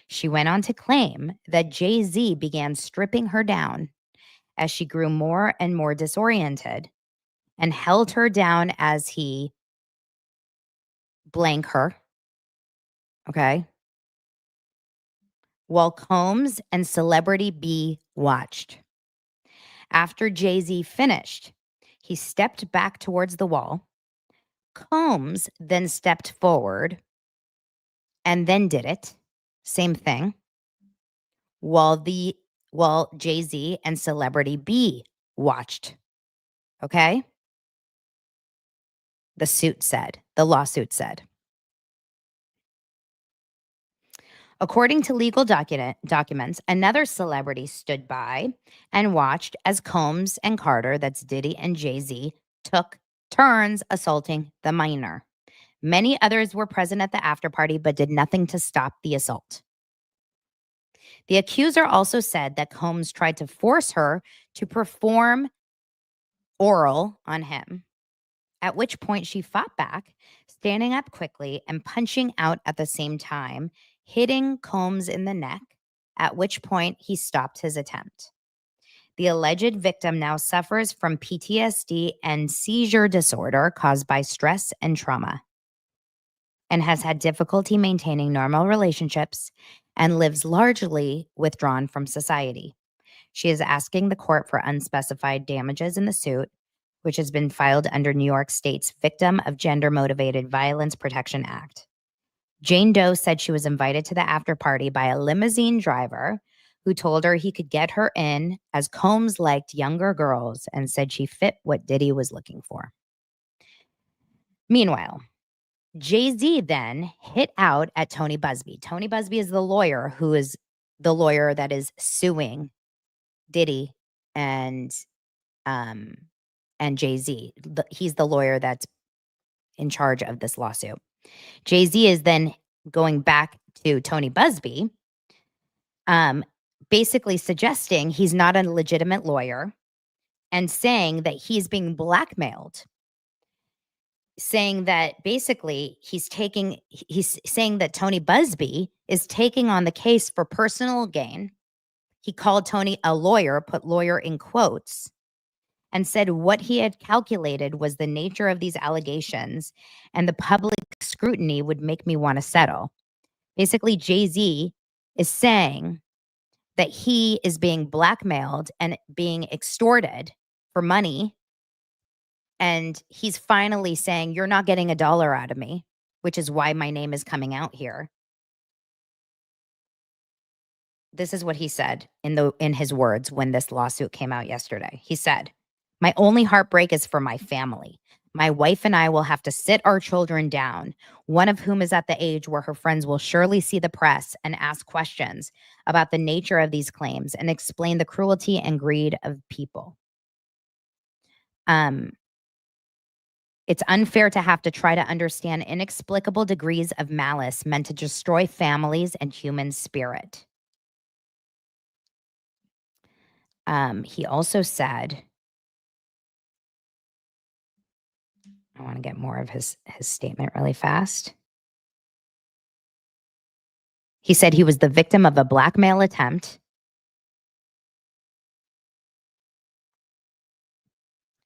She went on to claim that Jay-Z began stripping her down as she grew more and more disoriented and held her down as he blank her. Okay. While Combs and Celebrity B watched. After Jay-Z finished, he stepped back towards the wall. Combs then stepped forward and then did it. Same thing. While Jay-Z and Celebrity B watched. Okay? The lawsuit said. According to legal documents, another celebrity stood by and watched as Combs and Carter, that's Diddy and Jay-Z, took turns assaulting the minor. Many others were present at the after party but did nothing to stop the assault. The accuser also said that Combs tried to force her to perform oral on him, at which point she fought back, standing up quickly and punching out at the same time, hitting Combs in the neck, at which point he stopped his attempt. The alleged victim now suffers from PTSD and seizure disorder caused by stress and trauma, and has had difficulty maintaining normal relationships and lives largely withdrawn from society. She is asking the court for unspecified damages in the suit, which has been filed under New York State's Victim of Gender-Motivated Violence Protection Act. Jane Doe said she was invited to the after party by a limousine driver who told her he could get her in, as Combs liked younger girls, and said she fit what Diddy was looking for. Meanwhile, Jay-Z then hit out at Tony Busby. Tony Busby is the lawyer who is the lawyer that is suing Diddy and Jay-Z. He's the lawyer that's in charge of this lawsuit. Jay-Z is then going back to Tony Busby, basically suggesting he's not a legitimate lawyer and saying that he's being blackmailed, saying that basically he's saying that Tony Busby is taking on the case for personal gain. He called Tony a lawyer, put lawyer in quotes, and said what he had calculated was the nature of these allegations and the public scrutiny would make me want to settle. Basically, Jay-Z is saying that he is being blackmailed and being extorted for money. And he's finally saying, you're not getting $1 out of me, which is why my name is coming out here. This is what he said in his words when this lawsuit came out yesterday. He said, "My only heartbreak is for my family. My wife and I will have to sit our children down, one of whom is at the age where her friends will surely see the press and ask questions about the nature of these claims and explain the cruelty and greed of people. It's unfair to have to try to understand inexplicable degrees of malice meant to destroy families and human spirit." He also said, I want to get more of his statement really fast. He said he was the victim of a blackmail attempt.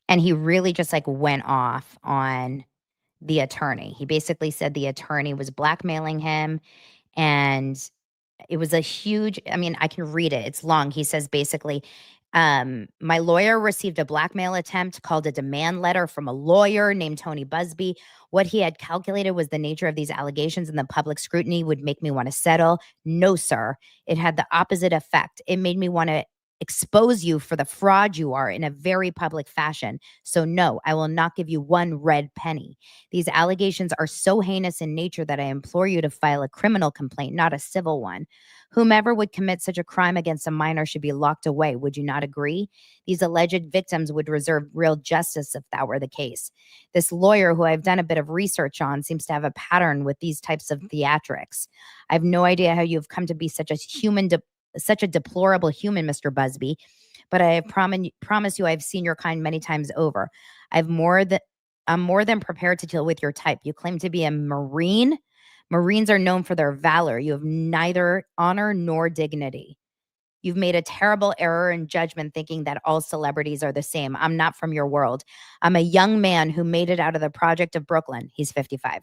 And he really just went off on the attorney. He basically said the attorney was blackmailing him, and it was a huge, I can read it. It's long. He says basically, my lawyer received a blackmail attempt called a demand letter from a lawyer named Tony Busby. What he had calculated was the nature of these allegations and the public scrutiny would make me want to settle. No, sir. It had the opposite effect. It made me want to expose you for the fraud you are in a very public fashion. So no, I will not give you one red penny. These allegations are so heinous in nature that I implore you to file a criminal complaint, not a civil one. Whomever would commit such a crime against a minor should be locked away. Would you not agree? These alleged victims would deserve real justice if that were the case. This lawyer, who I've done a bit of research on, seems to have a pattern with these types of theatrics. I have no idea how you've come to be such a deplorable human, Mr. Busby, but I promise you I've seen your kind many times over. I'm more than prepared to deal with your type. You claim to be a Marine. Marines are known for their valor. You have neither honor nor dignity. You've made a terrible error in judgment thinking that all celebrities are the same. I'm not from your world. I'm a young man who made it out of the project of Brooklyn. He's 55.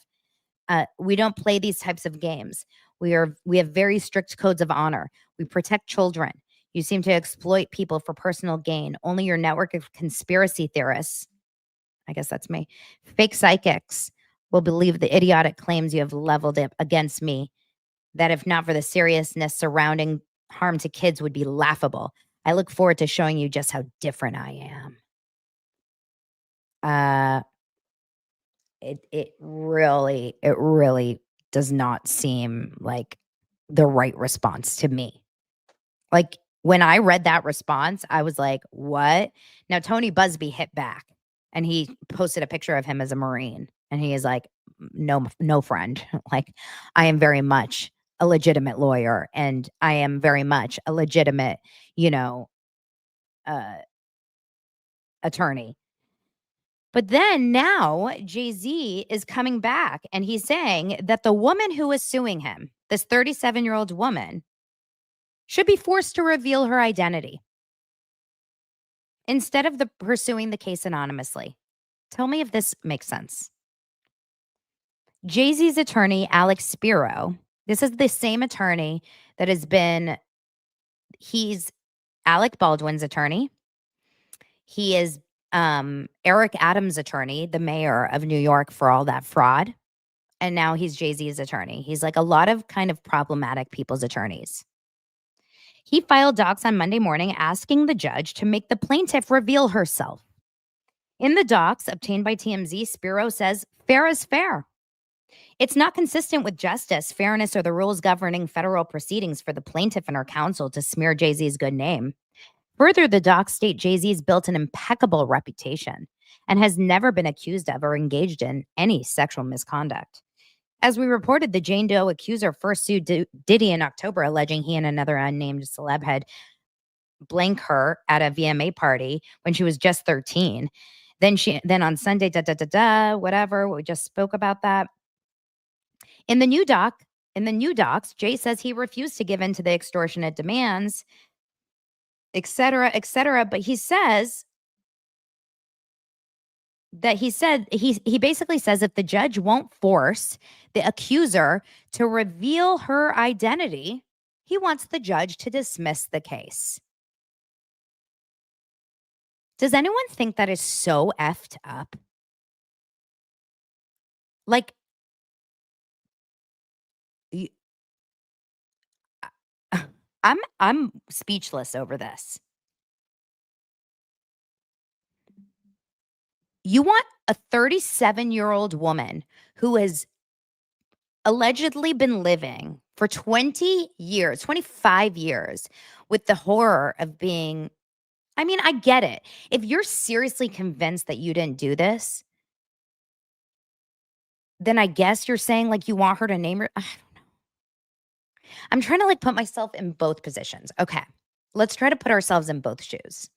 We don't play these types of games. We have very strict codes of honor. We protect children. You seem to exploit people for personal gain. Only your network of conspiracy theorists, I guess that's me, fake psychics, will believe the idiotic claims you have leveled it against me, that if not for the seriousness surrounding harm to kids would be laughable. I look forward to showing you just how different I am. It really does not seem like the right response to me. Like, when I read that response, I was like, "What?" Now Tony Busby hit back, and he posted a picture of him as a Marine, and he is like, No friend. Like, I am very much a legitimate lawyer, and I am very much a legitimate, you know, uh, attorney." But then now Jay-Z is coming back, and he's saying that the woman who is suing him, this 37-year-old woman, should be forced to reveal her identity instead of pursuing the case anonymously. Tell me if this makes sense. Jay-Z's attorney, Alex Spiro, this is the same attorney that he's Alec Baldwin's attorney. He is Eric Adams' attorney, the mayor of New York, for all that fraud. And now he's Jay-Z's attorney. He's like a lot of kind of problematic people's attorneys. He filed docs on Monday morning asking the judge to make the plaintiff reveal herself. In the docs obtained by TMZ, Spiro says, fair is fair. It's not consistent with justice, fairness, or the rules governing federal proceedings for the plaintiff and her counsel to smear Jay-Z's good name. Further, the docs state Jay-Z's built an impeccable reputation and has never been accused of or engaged in any sexual misconduct. As we reported, the Jane Doe accuser first sued Diddy in October, alleging he and another unnamed celeb had blanked her at a VMA party when she was just 13. Then on Sunday, whatever, we just spoke about that. In the new docs, Jay says he refused to give in to the extortionate demands, et cetera, et cetera. But he says that he basically says if the judge won't force the accuser to reveal her identity, he wants the judge to dismiss the case. Does anyone think that is so effed up? Like, I'm speechless over this. You want a 37-year-old woman who has allegedly been living for 20 years, 25 years with the horror of being, I mean, I get it. If you're seriously convinced that you didn't do this, then I guess you're saying like you want her to name her. I don't know. I'm trying to like put myself in both positions. Okay. Let's try to put ourselves in both shoes.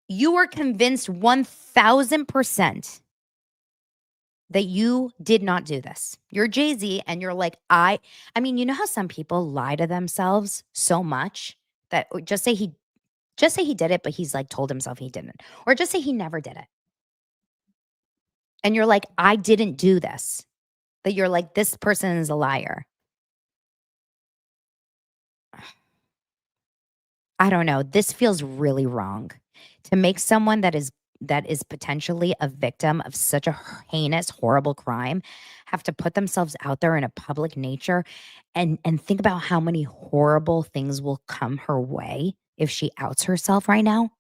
You are convinced 1000% that you did not do this. You're Jay-Z and you're like, I mean, you know how some people lie to themselves so much that just say he did it, but he's like told himself he didn't. Or just say he never did it. And you're like, I didn't do this. That you're like, this person is a liar. I don't know. This feels really wrong to make someone that is potentially a victim of such a heinous, horrible crime have to put themselves out there in a public nature and think about how many horrible things will come her way if she outs herself right now.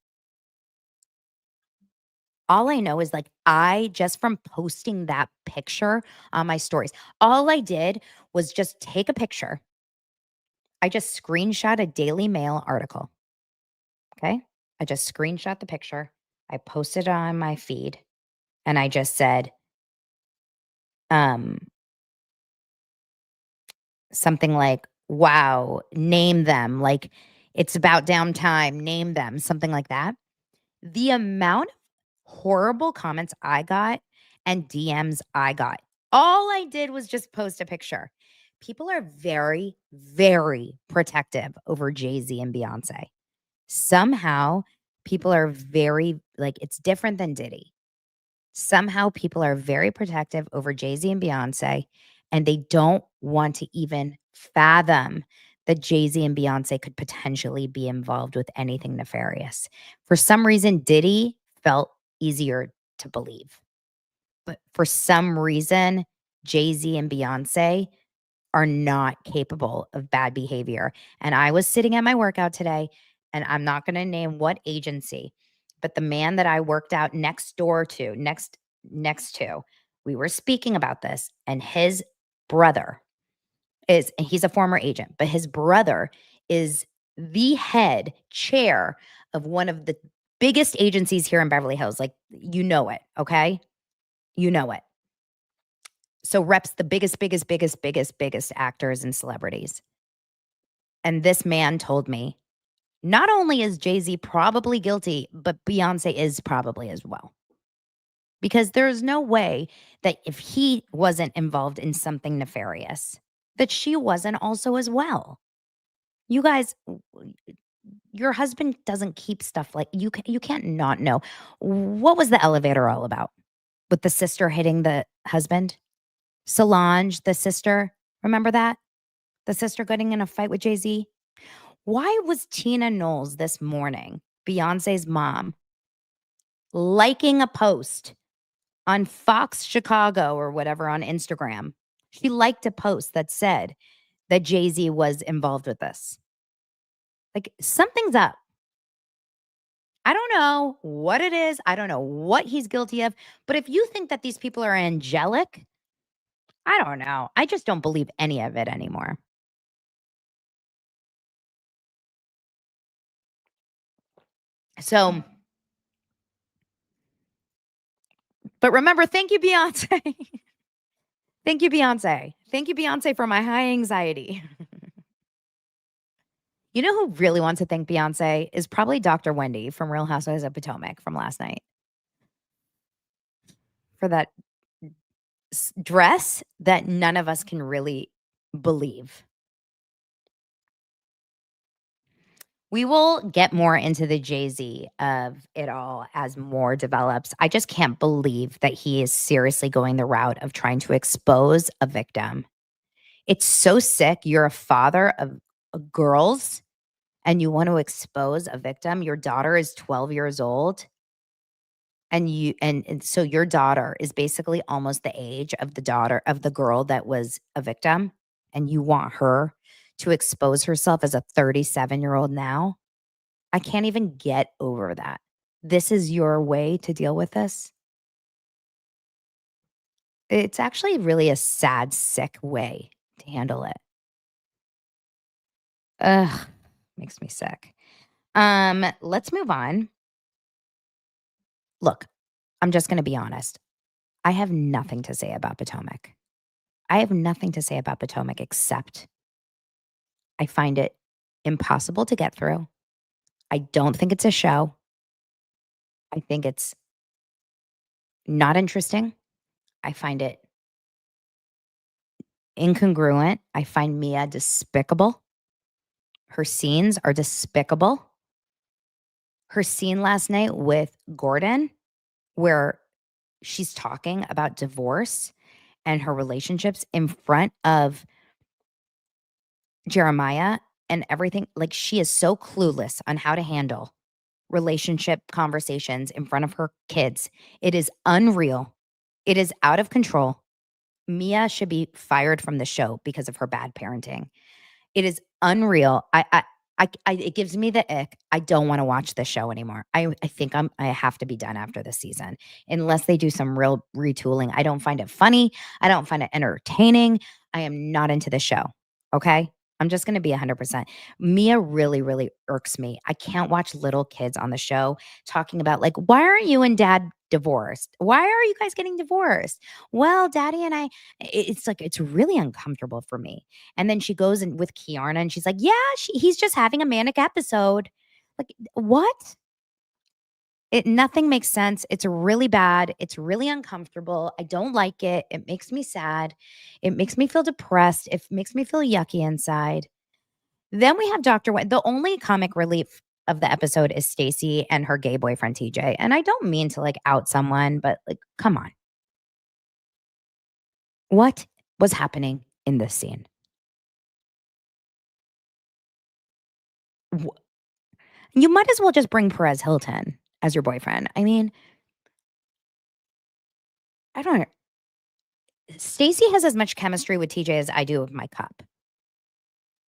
All I know is like I just from posting that picture on my stories, all I did was just take a picture. I just screenshot a Daily Mail article. Okay. I just screenshot the picture. I posted it on my feed and I just said, something like, wow, name them. Like, it's about damn time, name them, something like that. The amount of horrible comments I got and DMs I got, all I did was just post a picture. People are very, very protective over Jay-Z and Beyonce. Somehow, people are very like, it's different than Diddy. Somehow, people are very protective over Jay-Z and Beyonce, and they don't want to even fathom that Jay-Z and Beyonce could potentially be involved with anything nefarious. For some reason, Diddy felt easier to believe. But for some reason, Jay-Z and Beyonce are not capable of bad behavior. And I was sitting at my workout today, and I'm not going to name what agency, but the man that I worked out next to, we were speaking about this, and his brother he's a former agent, but his brother is the head chair of one of the biggest agencies here in Beverly Hills. Like, you know it, okay? You know it. So reps the biggest actors and celebrities. And this man told me, not only is Jay-Z probably guilty, but Beyonce is probably as well. Because there's no way that if he wasn't involved in something nefarious, that she wasn't also as well. You guys, your husband doesn't keep stuff like you can't not know. What was the elevator all about? With the sister hitting the husband? Solange, the sister, remember that? The sister getting in a fight with Jay-Z? Why was Tina Knowles this morning, Beyonce's mom, liking a post on Fox Chicago or whatever on Instagram? She liked a post that said that Jay-Z was involved with this. Like, something's up. I don't know what it is. I don't know what he's guilty of. But if you think that these people are angelic, I don't know. I just don't believe any of it anymore. So, but remember, thank you, Beyonce. Thank you, Beyonce. Thank you, Beyonce, for my high anxiety. You know who really wants to thank Beyonce is probably Dr. Wendy from Real Housewives of Potomac from last night for that dress that none of us can really believe. We will get more into the Jay-Z of it all as more develops. I just can't believe that he is seriously going the route of trying to expose a victim. It's so sick. You're a father of girls and you want to expose a victim. Your daughter is 12 years old. And so your daughter is basically almost the age of the daughter of the girl that was a victim. And you want her to expose herself as a 37-year-old now. I can't even get over that. This is your way to deal with this? It's actually really a sad, sick way to handle it. Ugh, makes me sick. Let's move on. Look, I'm just gonna be honest. I have nothing to say about Potomac. I have nothing to say about Potomac except I find it impossible to get through. I don't think it's a show. I think it's not interesting. I find it incongruent. I find Mia despicable. Her scenes are despicable. Her scene last night with Gordon, where she's talking about divorce and her relationships in front of Jeremiah and everything, like, she is so clueless on how to handle relationship conversations in front of her kids. It is unreal. It is out of control. Mia should be fired from the show because of her bad parenting. It is unreal. It gives me the ick. I don't want to watch this show anymore. I think I have to be done after this season unless they do some real retooling. I don't find it funny. I don't find it entertaining. I am not into the show. Okay? I'm just going to be 100%. Mia really, really irks me. I can't watch little kids on the show talking about, like, why aren't you and dad divorced? Why are you guys getting divorced? Well, daddy and I, it's like, it's really uncomfortable for me. And then she goes in with Kiarna and she's like, yeah, he's just having a manic episode. Like, what? Nothing makes sense. It's really bad. It's really uncomfortable. I don't like it. It makes me sad. It makes me feel depressed. It makes me feel yucky inside. Then we have Dr. The only comic relief of the episode is Stacy and her gay boyfriend TJ. And I don't mean to like out someone, but like, come on. What was happening in this scene? Wh- You might as well just bring Perez Hilton as your boyfriend. I mean, I don't know. Stacy has as much chemistry with TJ as I do with my cup.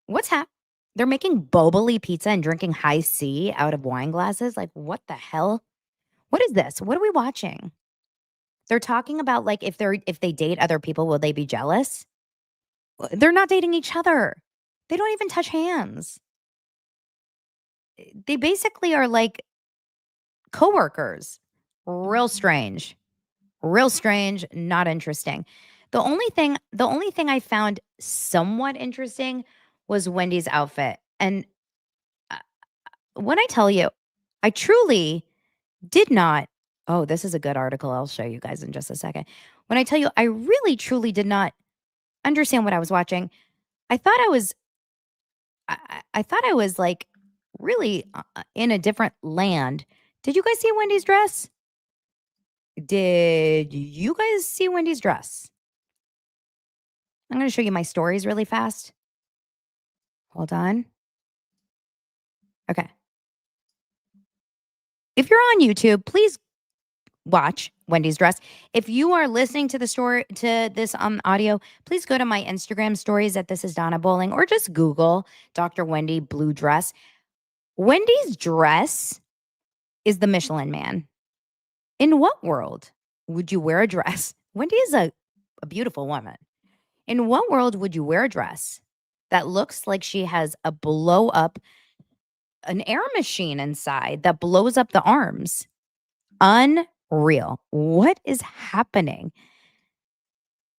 What's happening? They're making Boboli pizza and drinking high C out of wine glasses. Like, what the hell? What is this? What are we watching? They're talking about like if they date other people, will they be jealous? They're not dating each other. They don't even touch hands. They basically are like coworkers. Real strange. Real strange, not interesting. The only thing I found somewhat interesting was Wendy's outfit. And uh, when I tell you, I truly did not. Oh, this is a good article. I'll show you guys in just a second. When I tell you, I really truly did not understand what I was watching. I thought I was I thought I was like really in a different land. Did you guys see Wendy's dress? Did you guys see Wendy's dress? I'm going to show you my stories really fast. Hold on. Okay. If you're on YouTube, please watch Wendy's dress. If you are listening to the story to this audio, please go to my Instagram stories at This Is Donna Bowling or just Google Dr. Wendy blue dress. Wendy's dress is the Michelin Man. In what world would you wear a dress? Wendy is a beautiful woman. In what world would you wear a dress that looks like she has a blow up, an air machine inside that blows up the arms? Unreal. What is happening?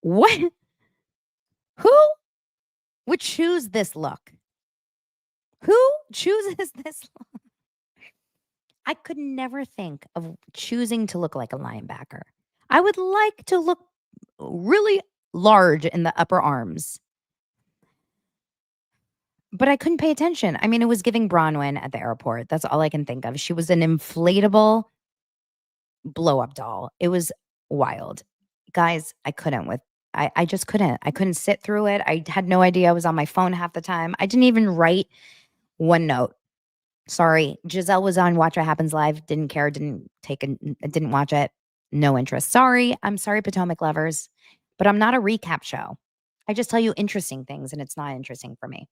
What? Who would choose this look? Who chooses this look? I could never think of choosing to look like a linebacker. I would like to look really large in the upper arms, but I couldn't pay attention. I mean, it was giving Bronwyn at the airport. That's all I can think of. She was an inflatable blow up doll. It was wild. Guys, I couldn't with I just couldn't. I couldn't sit through it. I had no idea I was on my phone half the time. I didn't even write one note. Sorry. Giselle was on Watch What Happens Live. Didn't care. Didn't watch it. No interest. Sorry. I'm sorry, Potomac lovers. But I'm not a recap show. I just tell you interesting things and it's not interesting for me.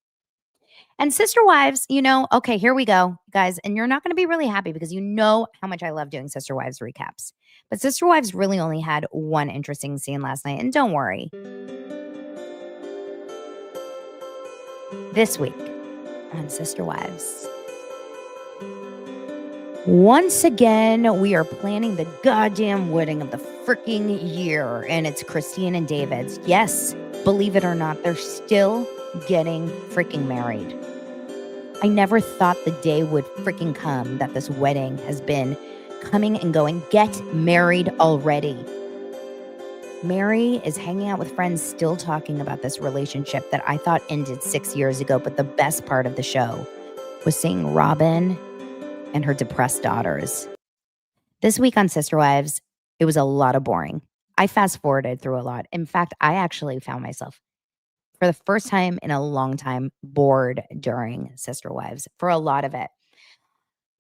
And Sister Wives, okay, here we go, guys. And you're not going to be really happy because you know how much I love doing Sister Wives recaps. But Sister Wives really only had one interesting scene last night. And don't worry. This week on Sister Wives, once again, we are planning the goddamn wedding of the freaking year. And it's Christine and David's. Yes, believe it or not, they're still getting freaking married. I never thought the day would freaking come that this wedding has been coming and going. Get married already. Mary is hanging out with friends, still talking about this relationship that I thought ended 6 years ago. But the best part of the show was seeing Robin and her depressed daughters. This week on Sister Wives, it was a lot of boring. I fast forwarded through a lot. In fact, I actually found myself for the first time in a long time bored during Sister Wives for a lot of it.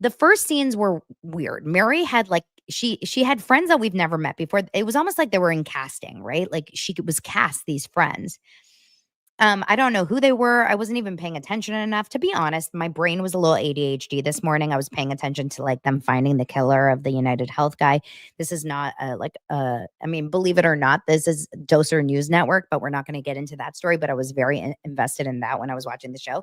The first scenes were weird. Mary had like she had friends that we've never met before. It was almost like they were in casting, right? Like she was cast these friends. I don't know who they were. I wasn't even paying attention enough. To be honest, my brain was a little ADHD this morning. I was paying attention to like them finding the killer of the United Health guy. This is not I mean, believe it or not, this is Doser News Network, but we're not going to get into that story. But I was very invested in that when I was watching the show.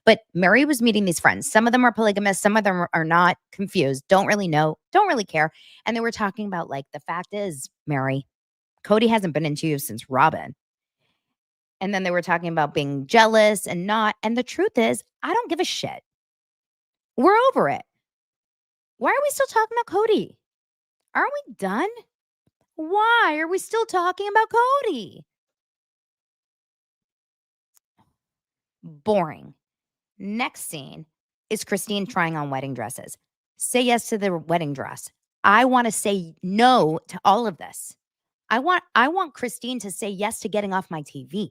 But Mary was meeting these friends. Some of them are polygamous. Some of them are not, confused. Don't really know. Don't really care. And they were talking about like, the fact is, Mary, Cody hasn't been into you since Robin. And then they were talking about being jealous and not. And the truth is, I don't give a shit. We're over it. Why are we still talking about Cody? Aren't we done? Why are we still talking about Cody? Boring. Next scene is Christine trying on wedding dresses. Say yes to the wedding dress. I want to say no to all of this. I want Christine to say yes to getting off my TV.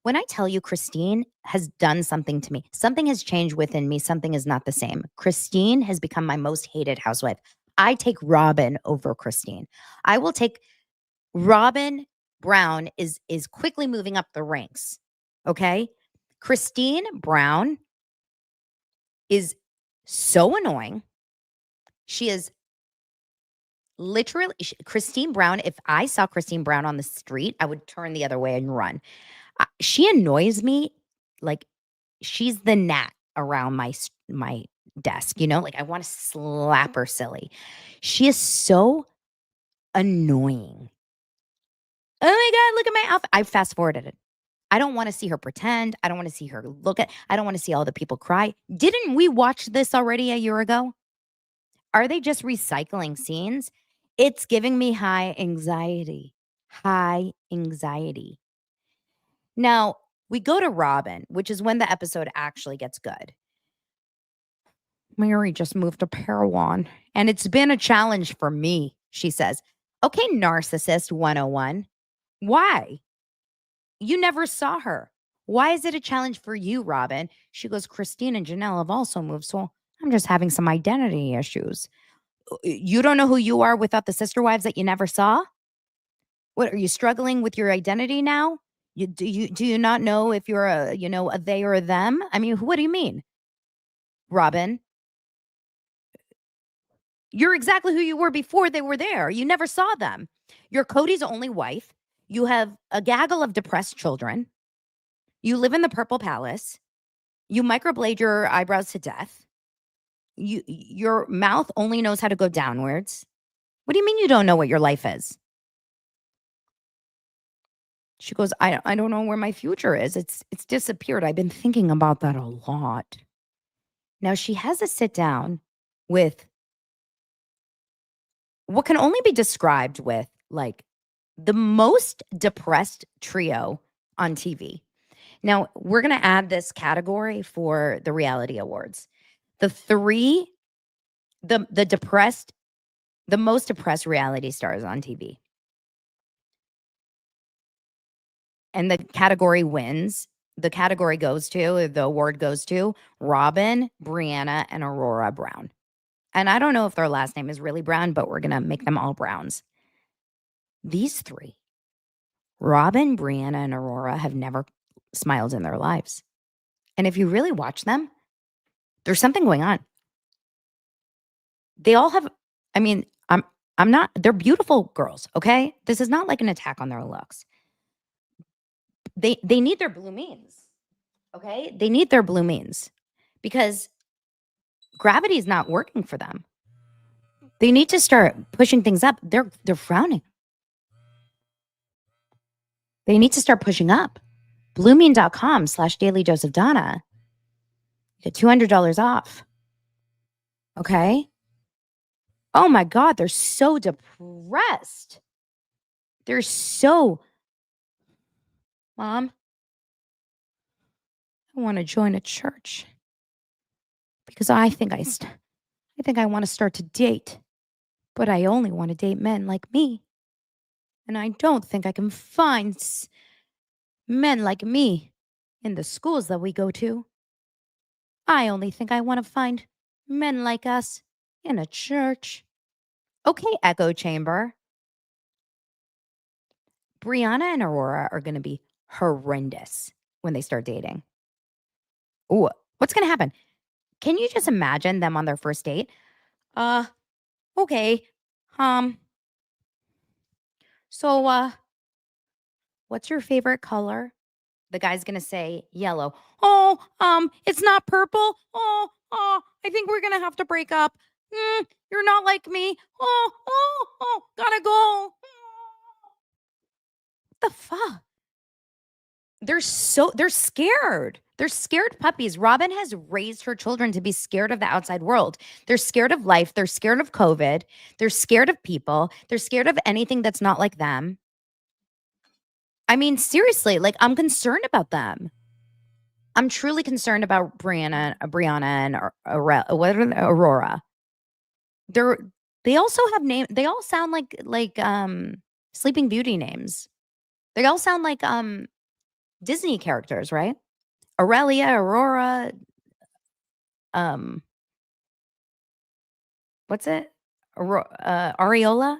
When I tell you Christine has done something to me, something has changed within me, something is not the same. Christine has become my most hated housewife. I take Robin over Christine. I will take Robin Brown is quickly moving up the ranks. Okay? Christine Brown is so annoying. She is literally Christine Brown. If I saw Christine Brown on the street, I would turn the other way and run. She annoys me like she's the gnat around my desk, like I want to slap her silly. She is so annoying. Oh my God, look at my outfit. I fast forwarded it. I don't want to see her pretend. I don't want to see her I don't want to see all the people cry. Didn't we watch this already a year ago? Are they just recycling scenes? It's giving me high anxiety. High anxiety. Now, we go to Robin, which is when the episode actually gets good. Mary just moved to Parowan, and it's been a challenge for me, she says. Okay, narcissist 101. Why? You never saw her. Why is it a challenge for you, Robin? She goes, Christine and Janelle have also moved, so I'm just having some identity issues. You don't know who you are without the sister wives that you never saw? What, are you struggling with your identity now? Do you not know if you're a they or a them? I mean, what do you mean? Robin, you're exactly who you were before they were there. You never saw them. You're Cody's only wife. You have a gaggle of depressed children. You live in the Purple Palace. You microblade your eyebrows to death. Your mouth only knows how to go downwards. What do you mean you don't know what your life is? She goes, I don't know where my future is. It's disappeared. I've been thinking about that a lot. Now she has a sit down with what can only be described with like the most depressed trio on TV. Now, we're going to add this category for the reality awards. The most depressed reality stars on TV. And the category wins. The award goes to Robin, Brianna, and Aurora Brown. And I don't know if their last name is really Brown, but we're going to make them all Browns. These three, Robin, Brianna, and Aurora, have never smiled in their lives. And if you really watch them, there's something going on. They all have, I mean, I'm not, they're beautiful girls, okay? This is not like an attack on their looks. They need their blue means, okay? They need their blue means because gravity is not working for them. They need to start pushing things up. They're frowning. They need to start pushing up. Bluemean.com/Daily Dose of Donna. Get $200 off. Okay? Oh my God, they're so depressed. They're so, Mom, I want to join a church because I think I want to start to date, but I only want to date men like me. And I don't think I can find men like me in the schools that we go to. I only think I want to find men like us in a church. Okay, echo chamber. Brianna and Aurora are going to be horrendous when they start dating. Ooh, what's going to happen? Can you just imagine them on their first date? Okay. So, what's your favorite color? The guy's going to say yellow. Oh, it's not purple. Oh, I think we're going to have to break up. You're not like me. Oh, gotta go. What the fuck? They're scared. They're scared puppies. Robin has raised her children to be scared of the outside world. They're scared of life. They're scared of COVID. They're scared of people. They're scared of anything that's not like them. I mean, seriously, like I'm concerned about them. I'm truly concerned about Brianna and Aurora. They also have name. They all sound like Sleeping Beauty names. They all sound like Disney characters, right? Aurelia, Aurora, what's it? Areola,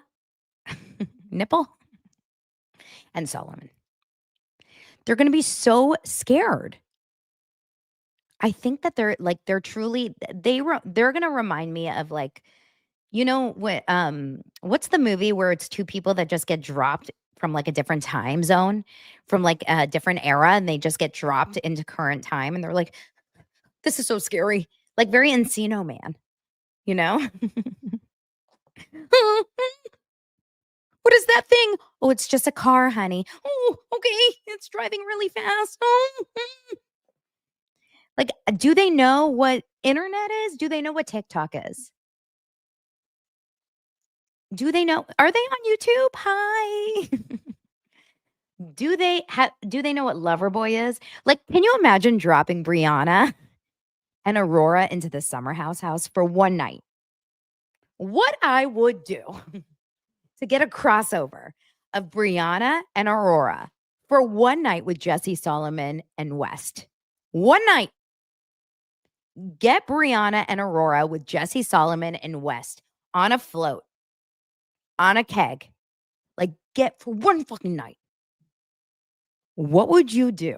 Nipple, and Solomon. They're going to be so scared. I think that they're truly they're going to remind me of like, you know what? What's the movie where it's two people that just get dropped from like a different time zone, from like a different era, and they just get dropped into current time, and they're like, "This is so scary," like very Encino Man, you know? What is that thing? Oh, it's just a car, honey. Oh, okay. It's driving really fast. Oh. Like, do they know what internet is? Do they know what TikTok is? Do they know? Are they on YouTube? Hi. Do they know what Loverboy is? Like, can you imagine dropping Brianna and Aurora into the summer house for one night? What I would do to get a crossover of Brianna and Aurora for one night with Jesse Solomon and West. One night. Get Brianna and Aurora with Jesse Solomon and West on a float, on a keg. Like, get for one fucking night. What would you do?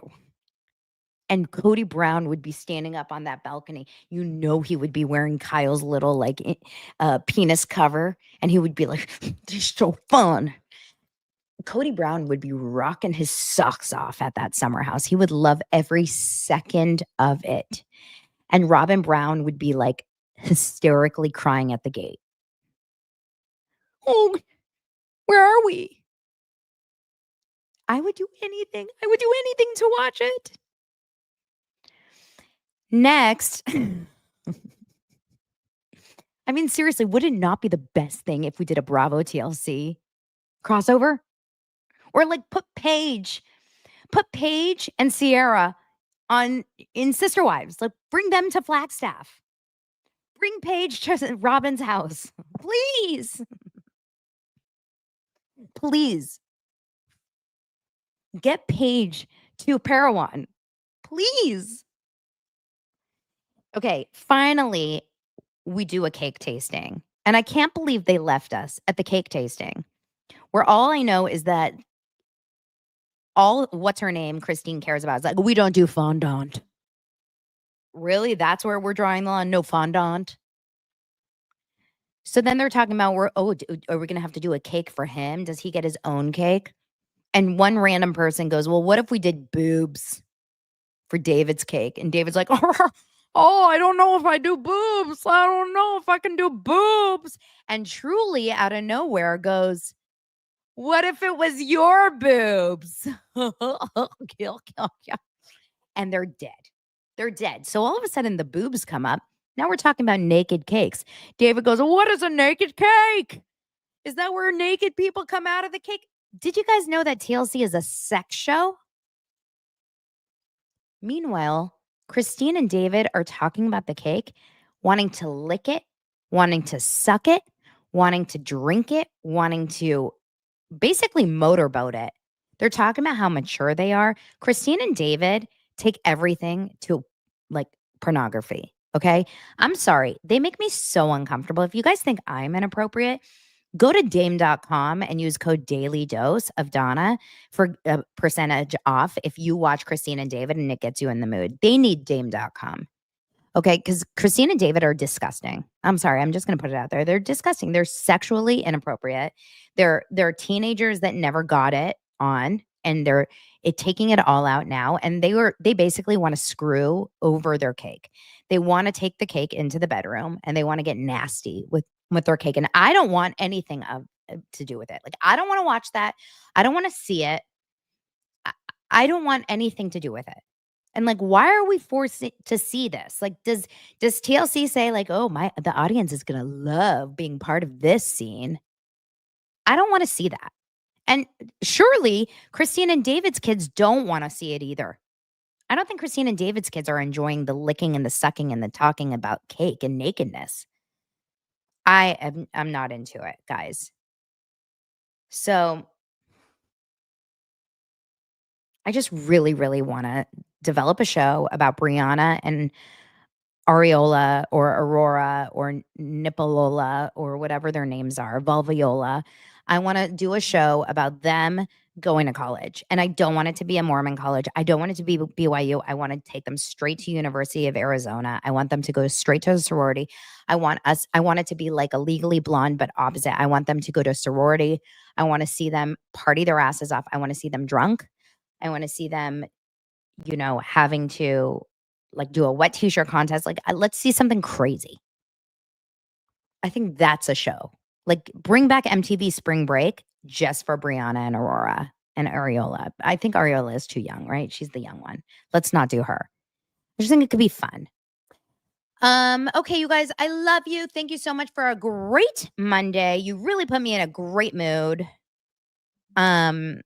And Cody Brown would be standing up on that balcony. You know he would be wearing Kyle's little like penis cover, and he would be like, "This is so fun." Cody Brown would be rocking his socks off at that summer house. He would love every second of it. And Robin Brown would be like hysterically crying at the gate. Oh, where are we? I would do anything. I would do anything to watch it. Next. I mean, seriously, would it not be the best thing if we did a Bravo TLC crossover? Or like put Paige and Sierra in Sister Wives. Like bring them to Flagstaff. Bring Paige to Robin's house. Please. Please. Get Paige to Parowan. Please. Okay, finally, we do a cake tasting. And I can't believe they left us at the cake tasting, where all I know is that what's her name, Christine cares about is like, we don't do fondant. Really? That's where we're drawing the line? No fondant? So then they're talking about, are we going to have to do a cake for him? Does he get his own cake? And one random person goes, well, what if we did boobs for David's cake? And David's like, oh, I don't know if I do boobs. I don't know if I can do boobs. And Truly out of nowhere goes, what if it was your boobs? And they're dead. They're dead. So all of a sudden the boobs come up. Now we're talking about naked cakes. David goes, what is a naked cake? Is that where naked people come out of the cake? Did you guys know that TLC is a sex show? Meanwhile, Christine and David are talking about the cake, wanting to lick it, wanting to suck it, wanting to drink it, wanting to basically motorboat it. They're talking about how mature they are. Christine and David take everything to like pornography. Okay. I'm sorry. They make me so uncomfortable. If you guys think I'm inappropriate, go to dame.com and use code Daily Dose of Donna for a percentage off if you watch Christine and David and it gets you in the mood. They need dame.com. Okay, because Christine and David are disgusting. I'm sorry, I'm just going to put it out there. They're disgusting. They're sexually inappropriate. They're teenagers that never got it on, and they're taking it all out now. And they basically want to screw over their cake. They want to take the cake into the bedroom and they want to get nasty with their cake. And I don't want anything to do with it. Like I don't want to watch that. I don't want to see it. I don't want anything to do with it. And like, why are we forced to see this? Like, does TLC say like, oh, the audience is gonna love being part of this scene? I don't want to see that. And surely Christine and David's kids don't want to see it either. I don't think Christine and David's kids are enjoying the licking and the sucking and the talking about cake and nakedness. I'm not into it, guys. So I just really, really want to develop a show about Brianna and Areola or Aurora or Nippolola or whatever their names are, Vulviola. I want to do a show about them going to college. And I don't want it to be a Mormon college. I don't want it to be BYU. I want to take them straight to University of Arizona. I want them to go straight to a sorority. I want it to be like a Legally Blonde, but opposite. I want them to go to a sorority. I want to see them party their asses off. I want to see them drunk. I want to see them, having to like do a wet t-shirt contest. Like, let's see something crazy. I think that's a show. Like, bring back MTV Spring Break just for Brianna and Aurora and Areola. I think Areola is too young, right? She's the young one. Let's not do her. I just think it could be fun. Okay, you guys, I love you. Thank you so much for a great Monday. You really put me in a great mood. And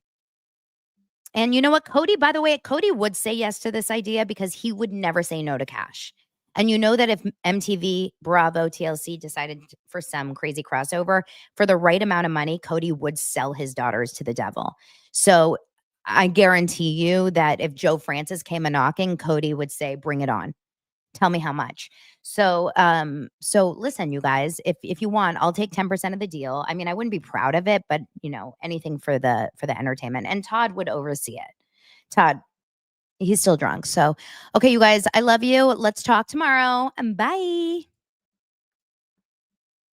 you know what? By the way, Cody would say yes to this idea because he would never say no to cash. And you know that if MTV, Bravo, TLC decided for some crazy crossover, for the right amount of money, Cody would sell his daughters to the devil. So I guarantee you that if Joe Francis came a knocking, Cody would say, bring it on. Tell me how much. So listen, you guys, if you want, I'll take 10% of the deal. I mean, I wouldn't be proud of it, but anything for the entertainment. And Todd would oversee it. Todd, he's still drunk. So, okay, you guys, I love you. Let's talk tomorrow. And bye.